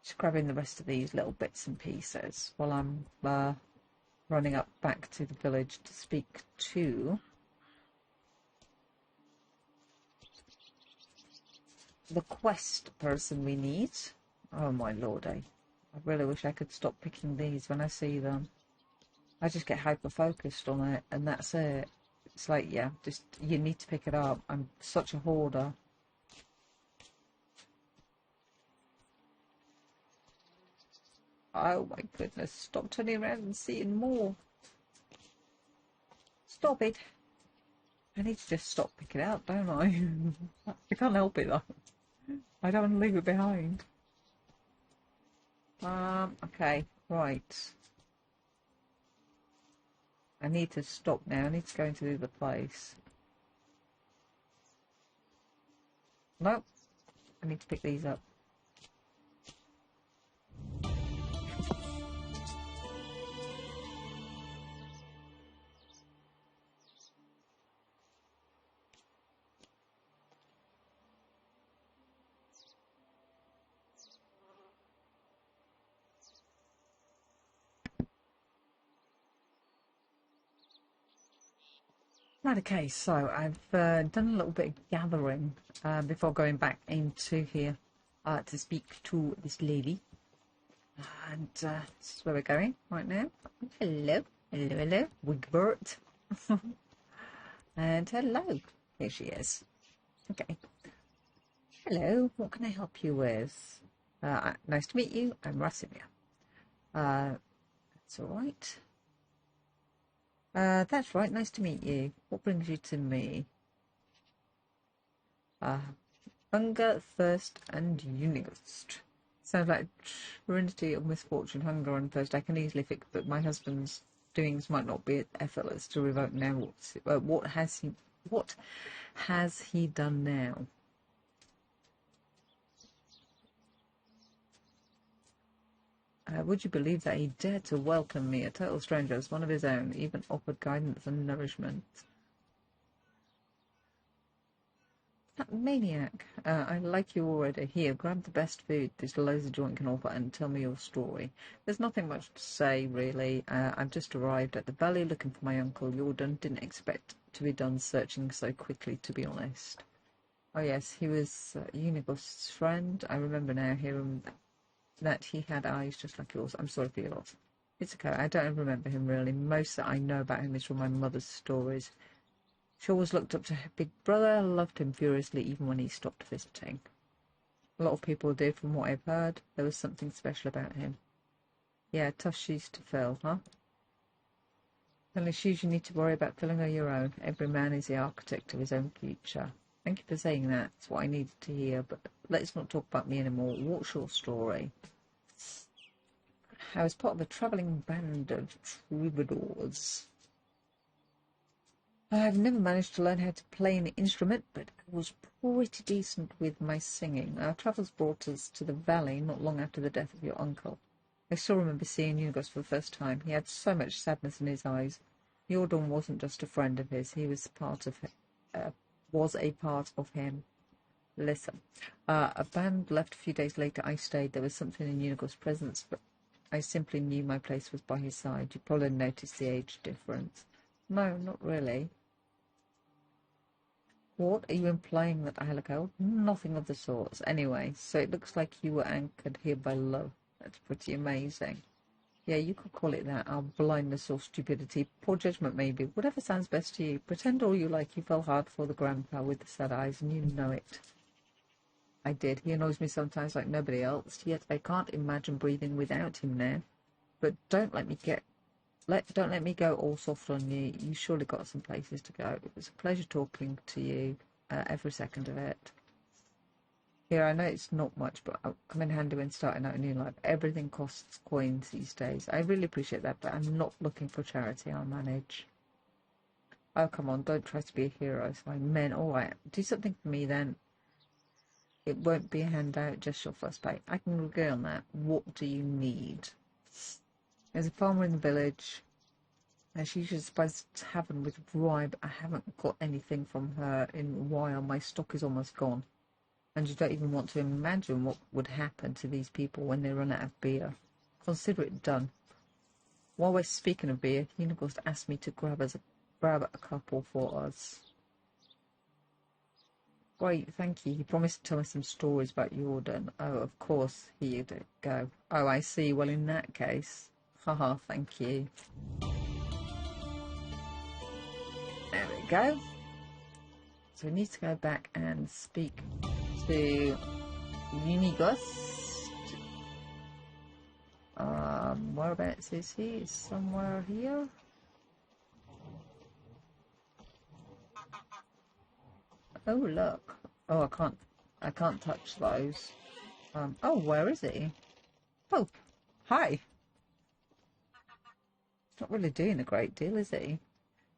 just grabbing the rest of these little bits and pieces while I'm running up back to the village to speak to the quest person we need. Oh my lord, I really wish I could stop picking these when I see them. I just get hyper focused on it and that's it. It's like, yeah, just you need to pick it up. I'm such a hoarder. Oh my goodness, stop turning around and seeing more. Stop it. I need to just stop picking it up, don't I? I can't help it though. I don't want to leave it behind. Okay, right. I need to stop now. I need to go into the other place. Nope. I need to pick these up. Right, okay, so I've done a little bit of gathering before going back into here to speak to this lady. And this is where we're going right now. Hello, hello, hello, Wigbert. And hello, here she is. Okay. Hello, what can I help you with? Nice to meet you, I'm Rasimir. That's all right. That's right, nice to meet you. What brings you to me? Hunger, thirst, and unigust. Sounds like trinity of misfortune, hunger and thirst. I can easily fix, but my husband's doings might not be effortless to revoke now. What has he done now? Would you believe that he dared to welcome me, a total stranger, as one of his own, even offered guidance and nourishment? That maniac. I like you already. Here, grab the best food this lousy joint can offer and tell me your story. There's nothing much to say, really. I've just arrived at the valley looking for my uncle Jordan. Didn't expect to be done searching so quickly, to be honest. Oh yes, he was Unigost's friend. I remember now hearing that he had eyes just like yours. I'm sorry for your loss. It's okay. I don't remember him really. Most that I know about him is from my mother's stories. She always looked up to her big brother, loved him furiously even when he stopped visiting. A lot of people did, from what I've heard. There was something special about him. Yeah, tough shoes to fill, huh? Only shoes you need to worry about filling are your own. Every man is the architect of his own future. Thank you for saying that. It's what I needed to hear, but let's not talk about me anymore. What's your story? I was part of a travelling band of troubadours. I've never managed to learn how to play an instrument, but I was pretty decent with my singing. Our travels brought us to the valley not long after the death of your uncle. I still remember seeing Unigos for the first time. He had so much sadness in his eyes. Jordan wasn't just a friend of his; he was a part of him. Listen, a band left a few days later. I stayed. There was something in Unigos' presence, but I simply knew my place was by his side. You probably noticed the age difference. No, not really. What? Are you implying that I look old? Nothing of the sorts. Anyway, so it looks like you were anchored here by love. That's pretty amazing. Yeah, you could call it that. Our blindness or stupidity. Poor judgment, maybe. Whatever sounds best to you. Pretend all you like. You fell hard for the grandpa with the sad eyes, and you know it. I did. He annoys me sometimes like nobody else, yet I can't imagine breathing without him now. But don't let me go all soft on you. You surely got some places to go. It was a pleasure talking to you, every second of it. Here, I know it's not much, but I'll come in handy when starting out a new life. Everything costs coins these days. I really appreciate that, but I'm not looking for charity. I'll manage. Oh, come on, don't try to be a hero. So I meant, all right, do something for me then. It won't be a handout, just your first pay. I can agree on that. What do you need? There's a farmer in the village. And she usually supplies the tavern with a bribe. I haven't got anything from her in a while. My stock is almost gone. And you don't even want to imagine what would happen to these people when they run out of beer. Consider it done. While we're speaking of beer, Unigos asked me to grab a couple for us. Great, thank you. He promised to tell me some stories about Jordan. Oh, of course, here you go. Oh, I see. Well, in that case, haha, thank you. There we go. So we need to go back and speak to Unigos. Whereabouts is he? Is somewhere here? Oh, look. Oh, I can't touch those. Oh, where is he? Oh, hi. He's not really doing a great deal, is he?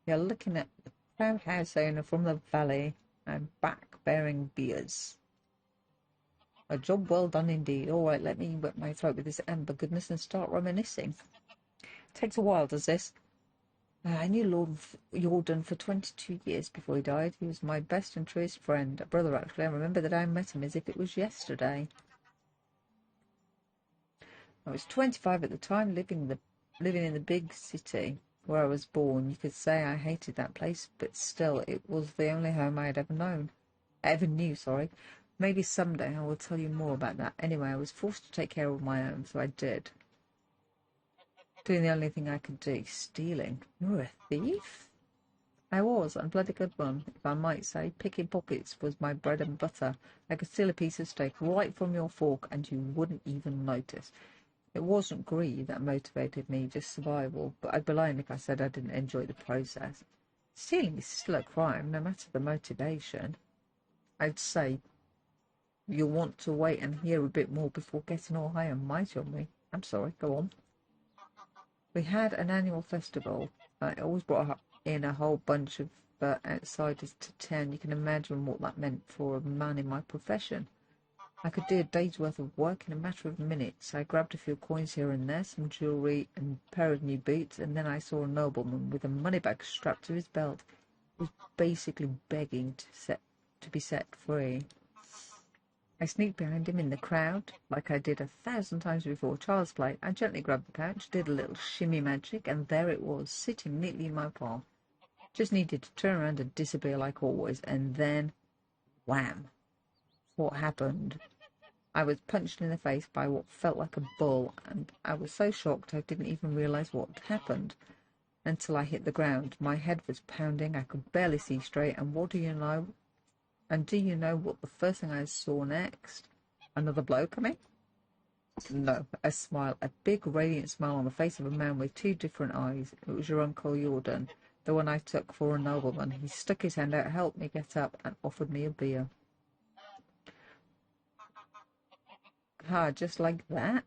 You're looking at the proud house owner from the valley and back bearing beers. A job well done indeed. All right, let me wet my throat with this amber goodness and start reminiscing. Takes a while, does this? I knew Lord Jordan for 22 years before he died. He was my best and truest friend, a brother actually. I remember that I met him as if it was yesterday. I was 25 at the time, living in the big city where I was born. You could say I hated that place, but still, it was the only home I had ever knew. Maybe someday I will tell you more about that. Anyway, I was forced to take care of my own, so I did. Doing the only thing I could do, stealing. You're a thief? I was, and bloody good one, if I might say. Picking pockets was my bread and butter. I could steal a piece of steak right from your fork, and you wouldn't even notice. It wasn't greed that motivated me, just survival, but I'd be lying if I said I didn't enjoy the process. Stealing is still a crime, no matter the motivation. I'd say you'll want to wait and hear a bit more before getting all high and mighty on me. I'm sorry, go on. We had an annual festival. It always brought in a whole bunch of outsiders to town. You can imagine what that meant for a man in my profession. I could do a day's worth of work in a matter of minutes. I grabbed a few coins here and there, some jewellery and a pair of new boots, and then I saw a nobleman with a money bag strapped to his belt. He was basically begging to be set free. I sneaked behind him in the crowd, like I did 1,000 times before child's play. I gently grabbed the pouch, did a little shimmy magic, and there it was, sitting neatly in my palm. Just needed to turn around and disappear like always, and then, wham! What happened? I was punched in the face by what felt like a bull, and I was so shocked I didn't even realise what had happened until I hit the ground. My head was pounding, I could barely see straight, and what do you know? And do you know what the first thing I saw next? Another blow coming? No, a smile, a big radiant smile on the face of a man with two different eyes. It was your Uncle Jordan, the one I took for a nobleman. He stuck his hand out, helped me get up, and offered me a beer. Just like that?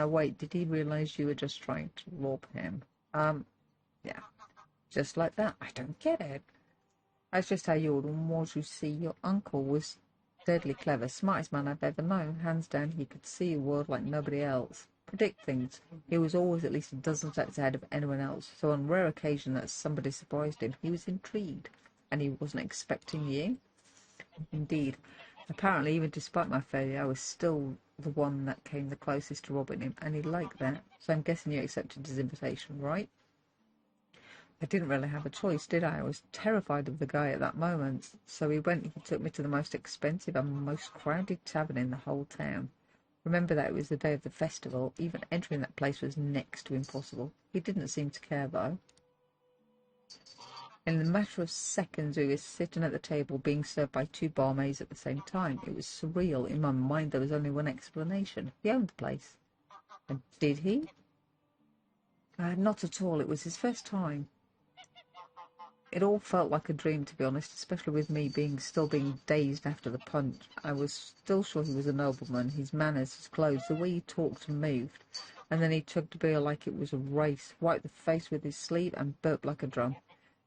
Wait, did he realise you were just trying to rob him? Yeah, just like that. I don't get it. That's just how Jordan was, you see. Your uncle was deadly clever, smartest man I've ever known. Hands down, he could see a world like nobody else. Predict things. He was always at least a dozen steps ahead of anyone else, so on rare occasion that somebody surprised him, he was intrigued. And he wasn't expecting you? Indeed. Apparently, even despite my failure, I was still the one that came the closest to robbing him, and he liked that. So I'm guessing you accepted his invitation, right? I didn't really have a choice, did I? I was terrified of the guy at that moment. So he took me to the most expensive and most crowded tavern in the whole town. Remember that it was the day of the festival. Even entering that place was next to impossible. He didn't seem to care, though. In the matter of seconds, we were sitting at the table being served by two barmaids at the same time. It was surreal. In my mind, there was only one explanation. He owned the place. And did he? Not at all. It was his first time. It all felt like a dream, to be honest, especially with me still being dazed after the punch. I was still sure he was a nobleman. His manners, his clothes, the way he talked and moved. And then he chugged a beer like it was a race, wiped the face with his sleeve, and burped like a drum.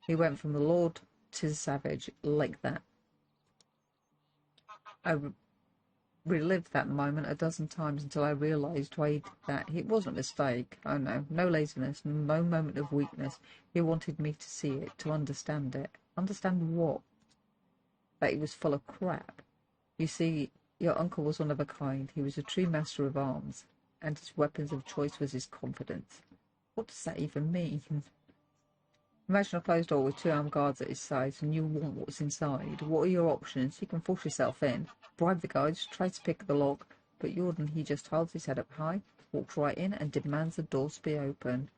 He went from the lord to the savage, like that. I relived that moment a dozen times until I realised why he did that. It wasn't a mistake. Oh no, no laziness, no moment of weakness. He wanted me to see it, to understand it. Understand what? That he was full of crap. You see, your uncle was one of a kind. He was a true master of arms, and his weapons of choice was his confidence. What does that even mean? Imagine a closed door with two armed guards at his side, and you want what's inside. What are your options? You can force yourself in, bribe the guards, try to pick the lock, but Jordan, he just holds his head up high, walks right in, and demands the doors be open.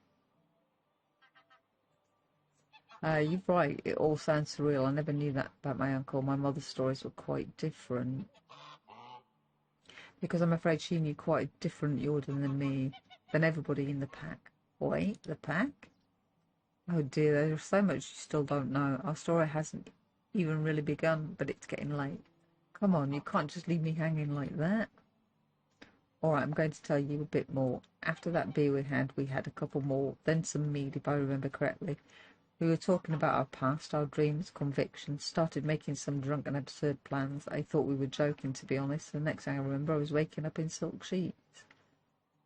You're right, it all sounds surreal. I never knew that about my uncle. My mother's stories were quite different. Because I'm afraid she knew quite a different Jordan than me, than everybody in the pack. Wait, the pack? Oh dear, there's so much you still don't know. Our story hasn't even really begun, but it's getting late. Come on, you can't just leave me hanging like that. Alright, I'm going to tell you a bit more. After that beer we had a couple more, then some mead, if I remember correctly. We were talking about our past, our dreams, convictions, started making some drunk and absurd plans. I thought we were joking, to be honest. The next thing I remember, I was waking up in silk sheets.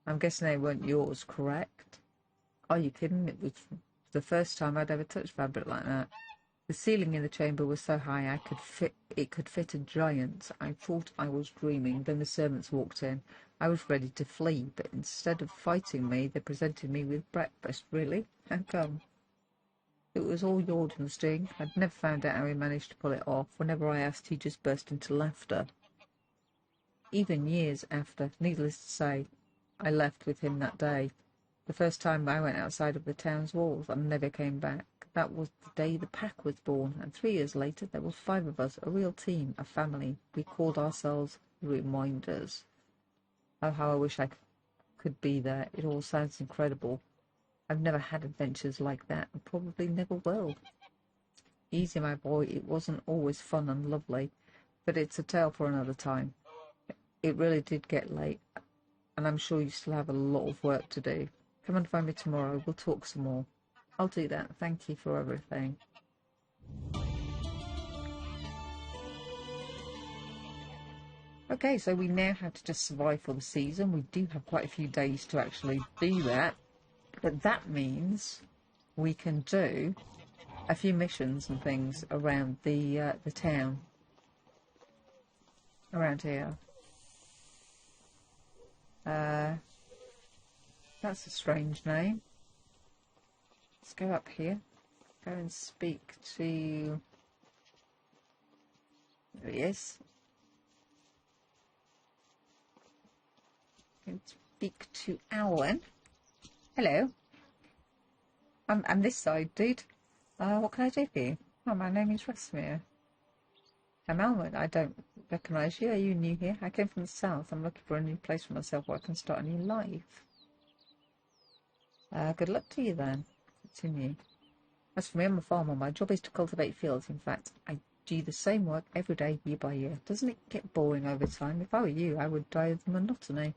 I'm guessing they weren't yours, correct? Are you kidding? It was the first time I'd ever touched fabric like that. The ceiling in the chamber was so high it could fit a giant. I thought I was dreaming. Then the servants walked in. I was ready to flee, but instead of fighting me, they presented me with breakfast. Really? How come? It was all Jordan's doing. I'd never found out how he managed to pull it off. Whenever I asked, he just burst into laughter. Even years after, needless to say, I left with him that day. The first time I went outside of the town's walls and never came back. That was the day the pack was born, and 3 years later there were 5 of us, a real team, a family. We called ourselves Reminders. Oh, how I wish I could be there. It all sounds incredible. I've never had adventures like that, and probably never will. Easy, my boy, it wasn't always fun and lovely, but it's a tale for another time. It really did get late, and I'm sure you still have a lot of work to do. Come and find me tomorrow. We'll talk some more. I'll do that. Thank you for everything. Okay, so we now have to just survive for the season. We do have quite a few days to actually do that. But that means we can do a few missions and things around the town. Around here. That's a strange name. Let's go up here. Go and speak to... There he is. Go and speak to Alan. Hello. I'm this side, dude. What can I do for you? Oh, my name is Rasmir. I'm Almond. I don't recognise you. Are you new here? I came from the south. I'm looking for a new place for myself where I can start a new life. Good luck to you then. Continue. As for me, I'm a farmer. My job is to cultivate fields. In fact, I do the same work every day, year by year. Doesn't it get boring over time? If I were you, I would die of monotony.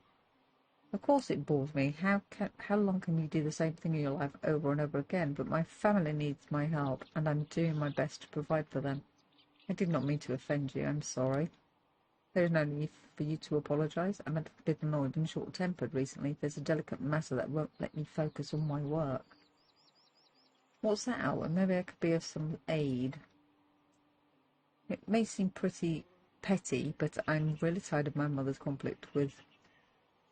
Of course it bores me. How long can you do the same thing in your life over and over again? But my family needs my help, and I'm doing my best to provide for them. I did not mean to offend you. I'm sorry. There is no need for you to apologise. I'm a bit annoyed and short-tempered recently. There's a delicate matter that won't let me focus on my work. What's that, Alan? Maybe I could be of some aid. It may seem pretty petty, but I'm really tired of my mother's conflict with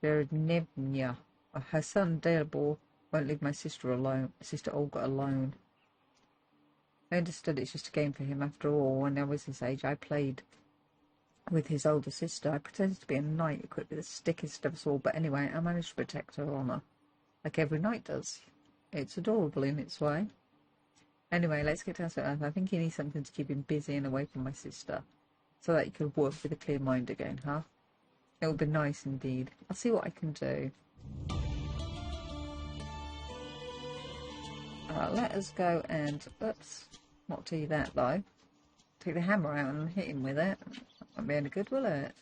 Nevnia. Her son, Dalebor, won't leave my sister Olga alone. I understood it's just a game for him after all. When I was his age, I played with his older sister. I pretended to be a knight equipped with the stickiest of us all, but anyway, I managed to protect her honour, like every knight does. It's adorable in its way. Anyway, let's get down to earth. I think he needs something to keep him busy and away from my sister, so that he could work with a clear mind again, huh? It would be nice indeed. I'll see what I can do. Let us go and... Oops, not do that though. Take the hammer out and hit him with it. That won't be any good, will it?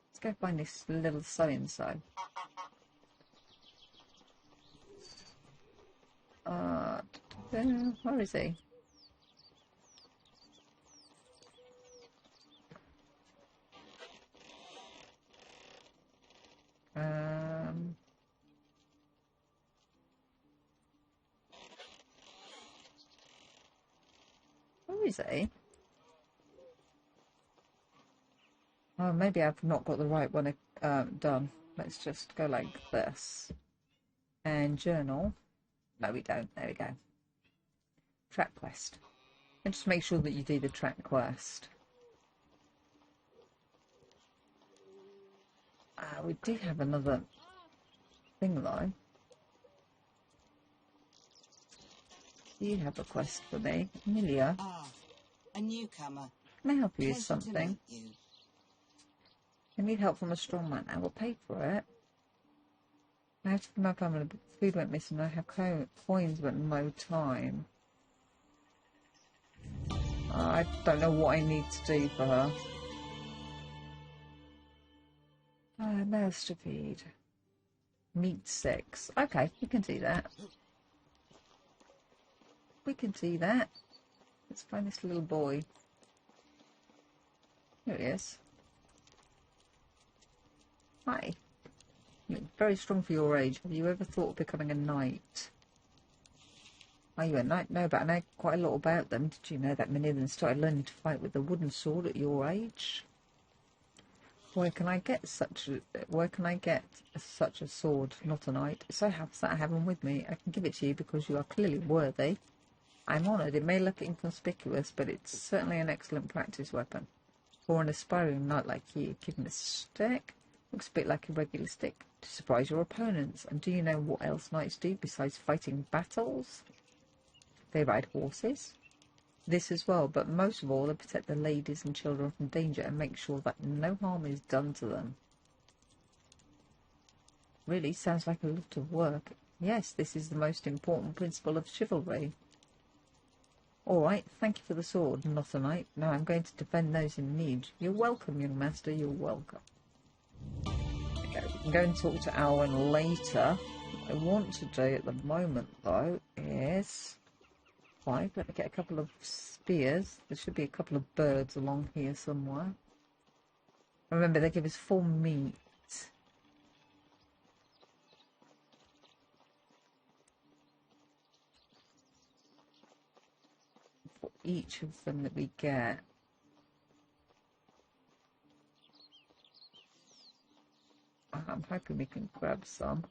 Let's go find this little so-and-so. Where is he? Where is he? Oh, maybe I've not got the right one done. Let's just go like this. And journal. No, we don't. There we go. Track quest. And just make sure that you do the track quest. We did have another thing though. You have a quest for me, Amelia. Ah, a newcomer. Can I help you with Pleasure to something? meet you. I need help from a strong man. I will pay for it. I have to feed my family, but food went missing. I have coins, but no time. I don't know what I need to do for her. Mouths to feed. Meat 6. Okay, we can do that. We can do that. Let's find this little boy. Here he is. Hi. You look very strong for your age. Have you ever thought of becoming a knight? Are you a knight? No, but I know quite a lot about them. Did you know that many of them started learning to fight with a wooden sword at your age? Where can I get such a sword? Not a knight. So happens that I have one with me. I can give it to you because you are clearly worthy. I'm honoured. It may look inconspicuous, but it's certainly an excellent practice weapon. For an aspiring knight like you, given a stick, looks a bit like a regular stick, to surprise your opponents. And do you know what else knights do besides fighting battles? They ride horses. This as well, but most of all, they protect the ladies and children from danger and make sure that no harm is done to them. Really sounds like a lot of work. Yes, this is the most important principle of chivalry. All right, thank you for the sword, not a knight. Now I'm going to defend those in need. You're welcome, young master, you're welcome. Okay, we can go and talk to Alwyn later. What I want to do at the moment, though, is... Let me get a couple of spears. There should be a couple of birds along here somewhere. Remember, they give us 4 meat. For each of them that we get. I'm hoping we can grab some.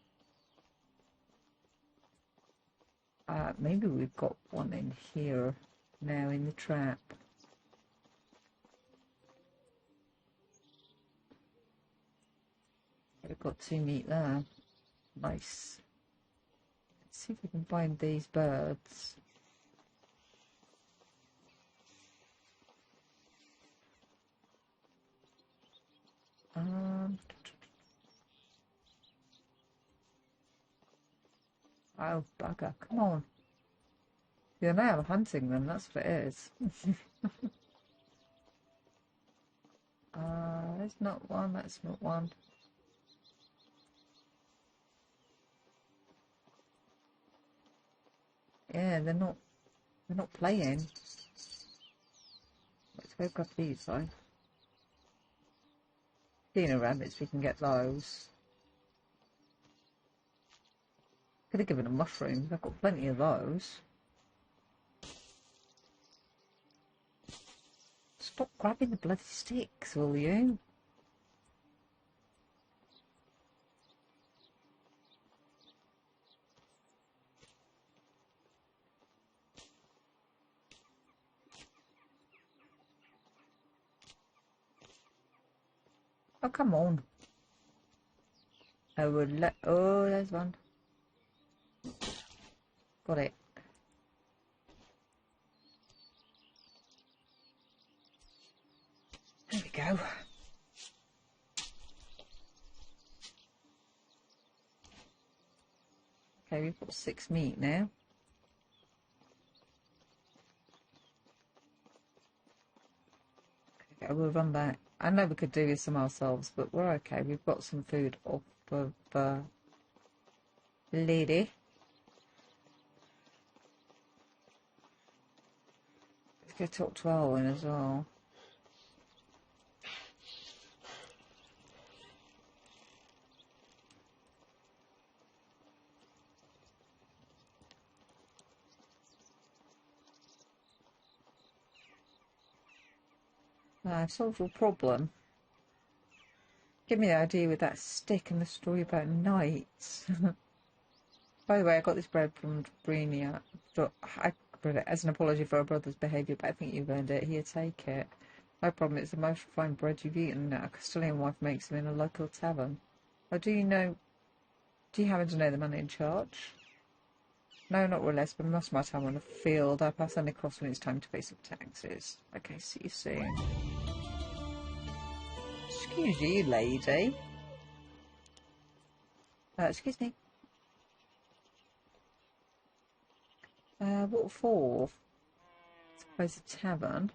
Maybe we've got one in here now in the trap. We've got 2 meat there. Nice. Let's see if we can find these birds. Oh, bugger. Come on. You're now hunting them, that's what it is. There's not one, that's not one. Yeah, they're not playing. Let's go grab these though. Dino rabbits, we can get those. Could have given them mushrooms, I've got plenty of those. Stop grabbing the bloody sticks, will you? Oh, come on. I would let... Oh, there's one. Got it. There we go. Okay, we've got 6 meat now. Okay, we'll run back. I know we could do with some ourselves, but we're okay. We've got some food off of Lady. Let's go talk to Alwyn as well. I've solved your problem. Give me the idea with that stick and the story about knights. By the way, I got this bread from Brinia. I brought it as an apology for our brother's behaviour, but I think you've earned it. Here, take it. No problem, it's the most refined bread you've eaten. A Castilian wife makes them in a local tavern. Oh, do you happen to know the man in charge? No, not really, but most of my time on the field. I pass only across when it's time to pay some taxes. Okay, see you soon. Excuse you, lady. Excuse me. What for? I suppose a tavern.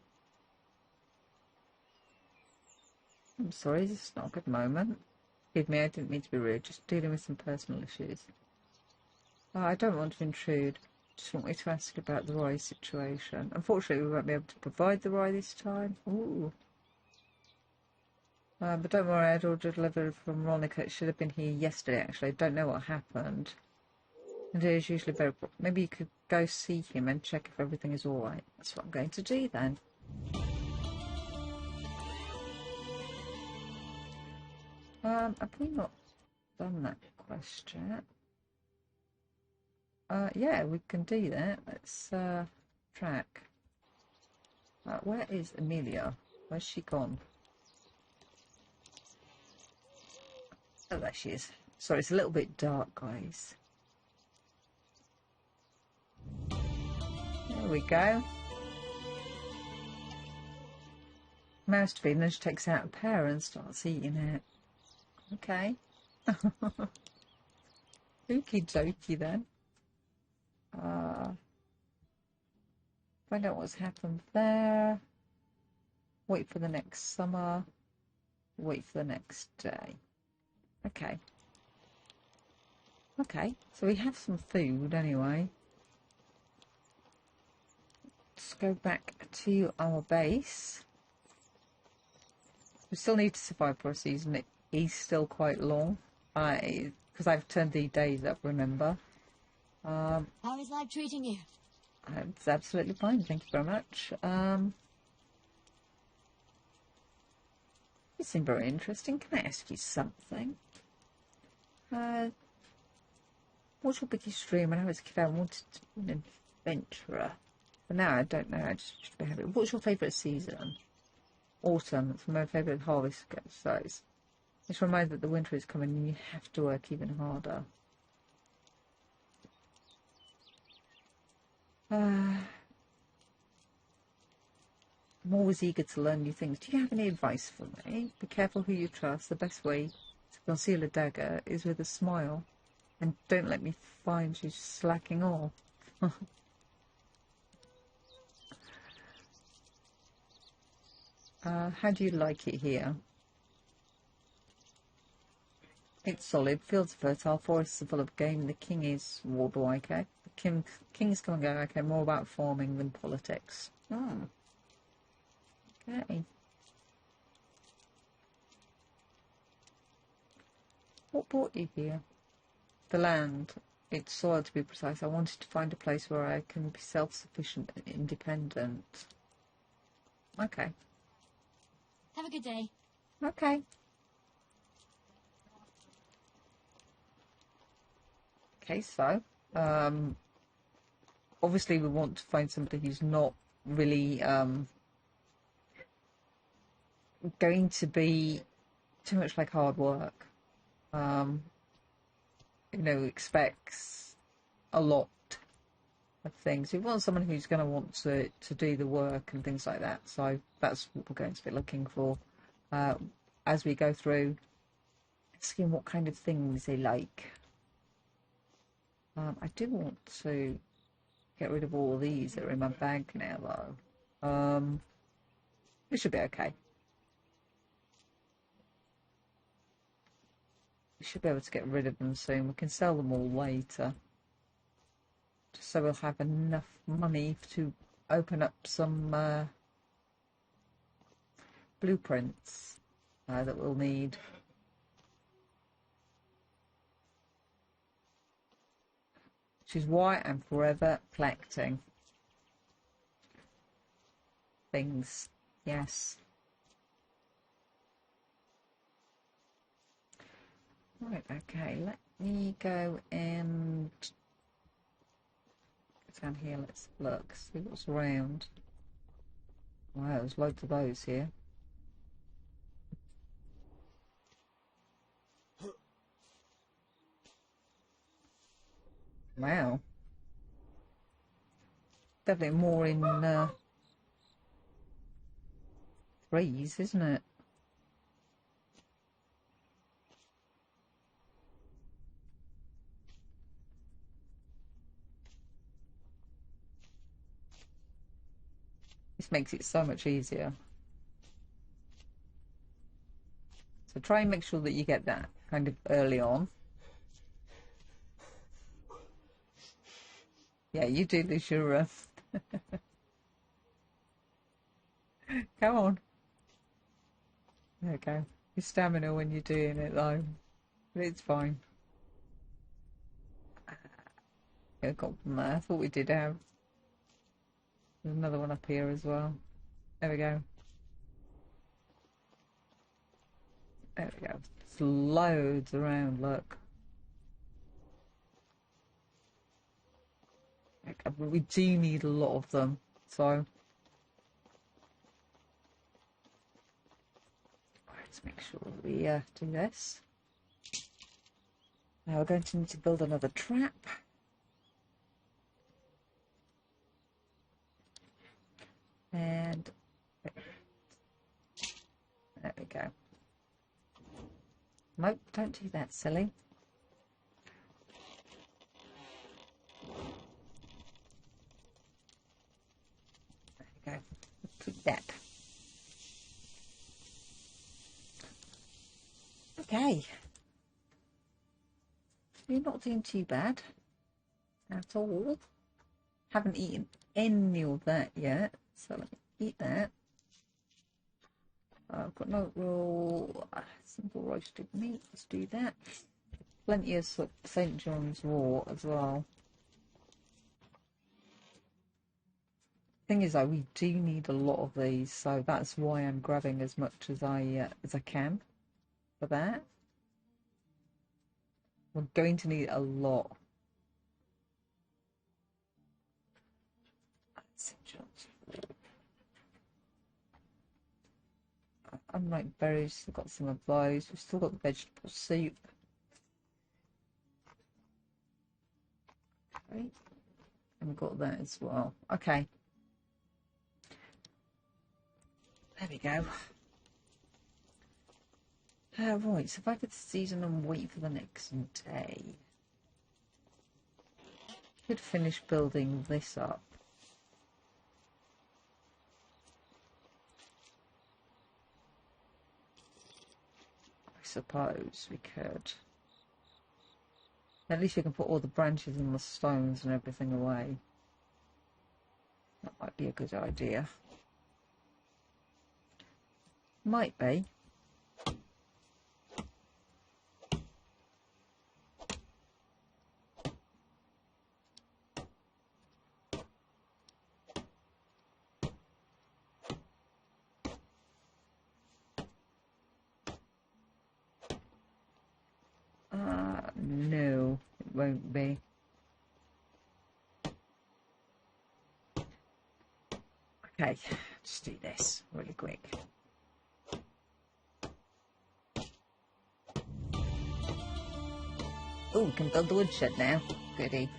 I'm sorry, this is not a good moment. Forgive me, I didn't mean to be rude, just dealing with some personal issues. I don't want to intrude. Just want me to ask about the rye situation. Unfortunately, we won't be able to provide the rye this time. Ooh. But don't worry, I had ordered delivered from Veronica. It should have been here yesterday, actually. I don't know what happened. And it is usually very... Maybe you could go see him and check if everything is all right. That's what I'm going to do, then. Have we not done that quest yet? Yeah, we can do that. Let's track. Where is Amelia? Where's she gone? Oh, there she is. Sorry, it's a little bit dark, guys. There we go. Mouse to feed, and then she takes out a pear and starts eating it. Okay. Okie dokie then. Find out what's happened there. Wait for the next summer. Wait for the next day. Okay. Okay, so we have some food anyway. Let's go back to our base. We still need to survive for a season. It is still quite long. Because I've turned the days up, remember. How is life treating you? It's absolutely fine, thank you very much. You seem very interesting. Can I ask you something? What's your biggest dream? When I was a kid, I wanted to be an adventurer. But now I don't know. I just be happy. What's your favourite season? Autumn. It's my favourite harvest size. Just remind that the winter is coming and you have to work even harder. I'm always eager to learn new things. Do you have any advice for me? Be careful who you trust. The best way to conceal a dagger is with a smile. And don't let me find you slacking off. How do you like it here? It's solid. Fields are fertile. Forests are full of game. The king is warble, okay? The kings come and go, okay? More about farming than politics. Oh. Okay. What brought you here? The land. It's soil, to be precise. I wanted to find a place where I can be self-sufficient and independent. Okay. Have a good day. Okay. Okay, so, obviously we want to find somebody who's not really, going to be too much like hard work. Expects a lot of things. We want someone who's going to want to do the work and things like that. So that's what we're going to be looking for as we go through, asking what kind of things they like. I do want to get rid of all of these that are in my bag now, though. It should be okay. We should be able to get rid of them soon. We can sell them all later. Just so we'll have enough money to open up some blueprints that we'll need. Which is why I'm forever collecting things. Yes. Right, okay, let me go and get down here, let's look, see what's around. Wow, there's loads of those here. Wow. Definitely more in threes, isn't it? This makes it so much easier. So try and make sure that you get that kind of early on. Yeah, you do lose your come on. There you go. Your stamina when you're doing it though. But it's fine. I got from there. I thought we did have. There's another one up here as well. There we go. There we go. There's loads around, look. We do need a lot of them, so let's make sure we do this. Now we're going to need to build another trap. And there we go. Nope, don't do that, silly. There we go. Keep that. Okay. You're not doing too bad at all. Haven't eaten any of that yet, so let me eat that. I've got no roll. Simple roasted meat. Let's do that. Plenty of sort of St. John's Wort as well. Thing is, though, we do need a lot of these, so that's why I'm grabbing as much as I can for that. We're going to need a lot. St. John's Wort. Unlike berries, still got some of those. We've still got the vegetable soup. Okay. And we've got that as well. Okay. There we go. Right, so if I could season and wait for the next day. Could finish building this up. I suppose we could. At least we can put all the branches and the stones and everything away. That might be a good idea. Might be. No, it won't be. Okay, let's do this really quick. Oh, we can build the woodshed now. Goody.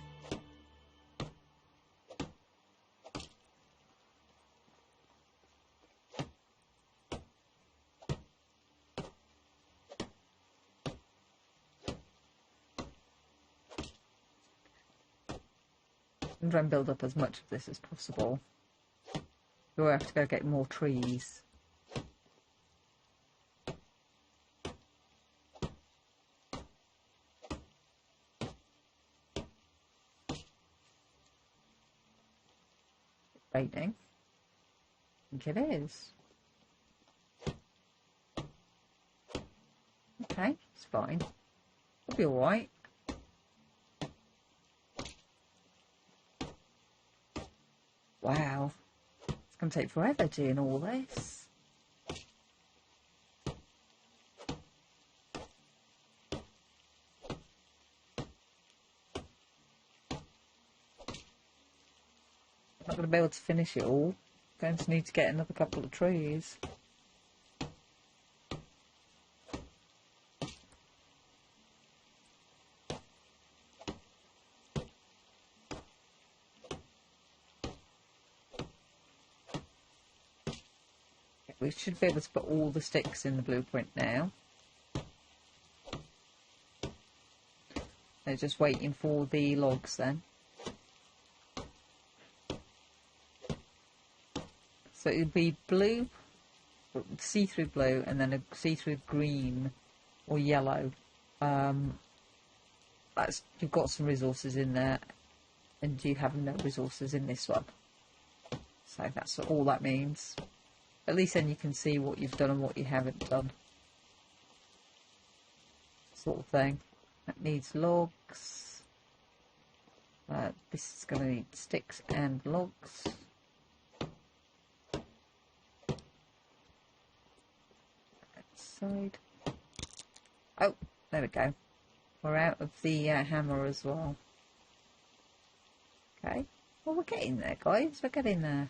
I'm trying to build up as much of this as possible. We'll have to go get more trees. Raining. I think it is. Okay, it's fine. It'll be alright. Wow. It's going to take forever doing all this. I'm not going to be able to finish it all. Going to need to get another couple of trees. We should be able to put all the sticks in the blueprint now. They're just waiting for the logs then. So it would be blue, see-through blue, and then a see-through green or yellow. You've got some resources in there, and you have no resources in this one. So that's all that means. At least then you can see what you've done and what you haven't done. Sort of thing. That needs logs. This is going to need sticks and logs. Side. Oh, there we go. We're out of the hammer as well. Okay. Well, we're getting there, guys. We're getting there.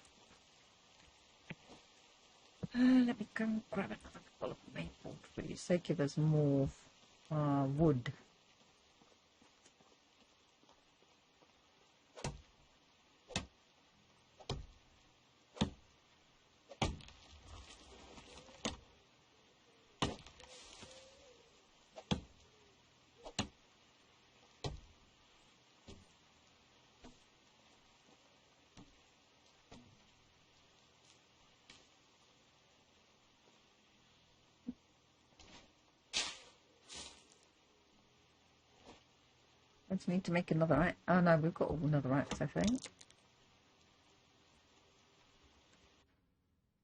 Let me go and grab another couple of maple trees. They give us more wood. I just need to make another axe. Oh no, we've got another axe, I think.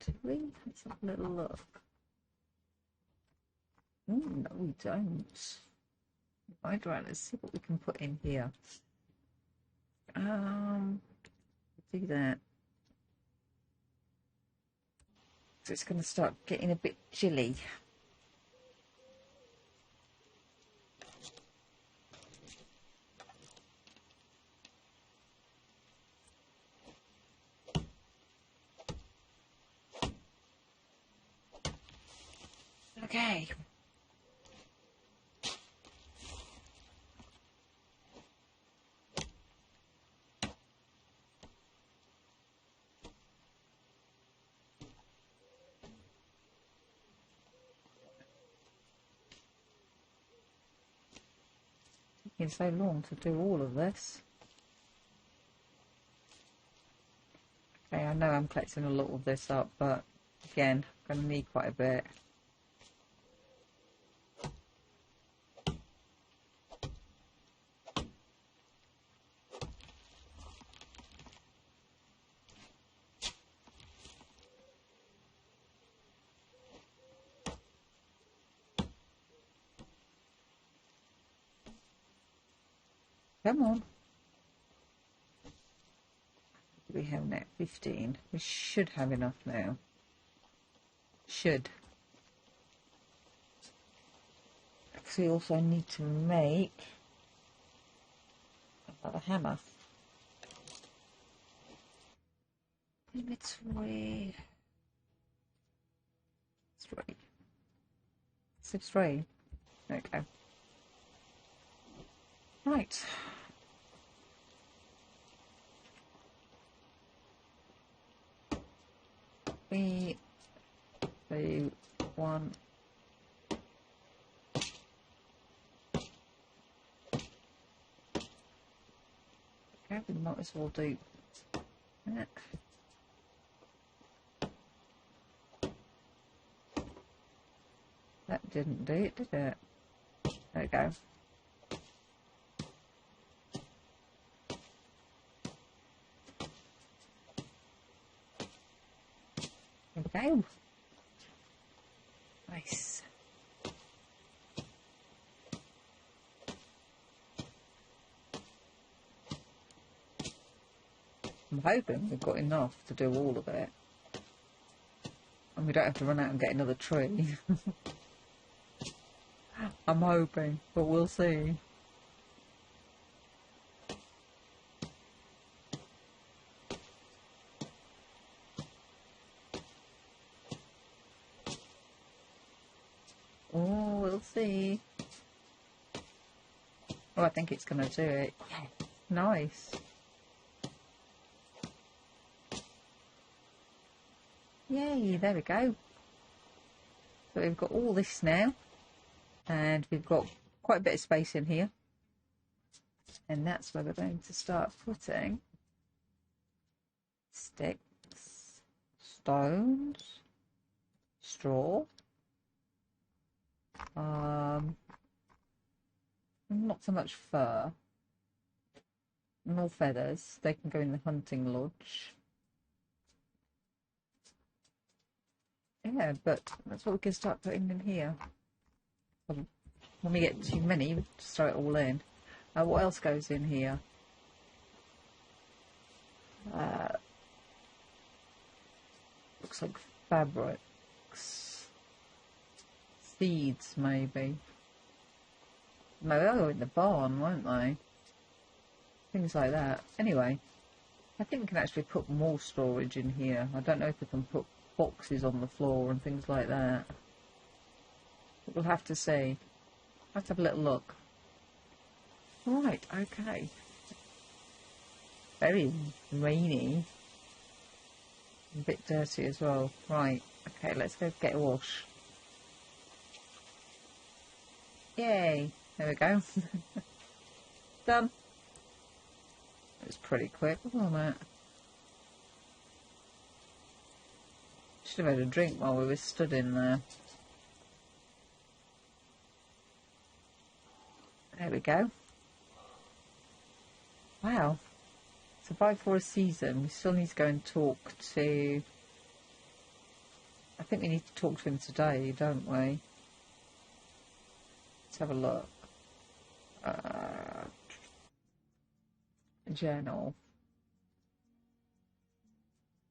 Do we? Let's have a little look. Ooh, no, we don't. Right, let's see what we can put in here. Do that. So it's going to start getting a bit chilly. Okay. Taking so long to do all of this. Okay, I know I'm collecting a lot of this up, but again, I'm going to need quite a bit. Come on. What do we have now? 15. We should have enough now. Should. Because we also need to make another hammer. Inventory. 3. 6-3. Okay. Right. 3, 2, 1. Okay, we might as well do that. That didn't do it, did it? There we go. There we go. Nice. I'm hoping we've got enough to do all of it. And we don't have to run out and get another tree. I'm hoping, but we'll see. Oh, we'll see. Oh, I think it's going to do it. Yeah. Nice. Yay, there we go. So we've got all this now. And we've got quite a bit of space in here. And that's where we're going to start putting sticks, stones, straw, not so much fur, nor feathers. They can go in the hunting lodge. Yeah, but that's what we can start putting in here. When we get too many, we just throw it all in. What else goes in here? Looks like fabrics. Seeds, maybe. No, they'll go in the barn, won't they? Things like that. Anyway, I think we can actually put more storage in here. I don't know if we can put boxes on the floor and things like that. But we'll have to see. Let's have a little look. Right, okay. Very rainy. A bit dirty as well. Right, okay, let's go get a wash. Yay, there we go. Done. It was pretty quick, wasn't it? Should have had a drink while we were stood in there. There we go. Wow. Survive for a season. We still need to go and talk to... I think we need to talk to him today, don't we? have a look. Journal.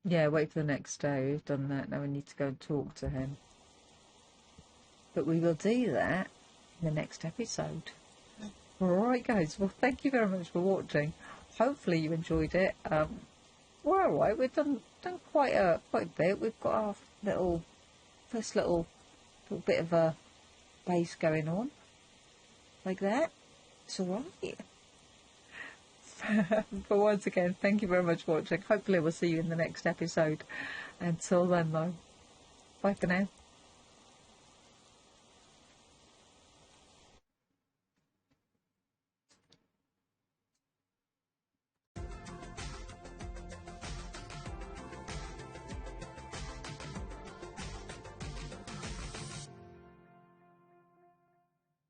Yeah, wait for the next day. We've done that. Now we need to go and talk to him. But we will do that in the next episode. Alright guys, well thank you very much for watching. Hopefully you enjoyed it. We're alright, we've done quite a bit. We've got our first little bit of a base going on. Like that. It's alright. But once again, thank you very much for watching. Hopefully we'll see you in the next episode. Until then though, bye for now.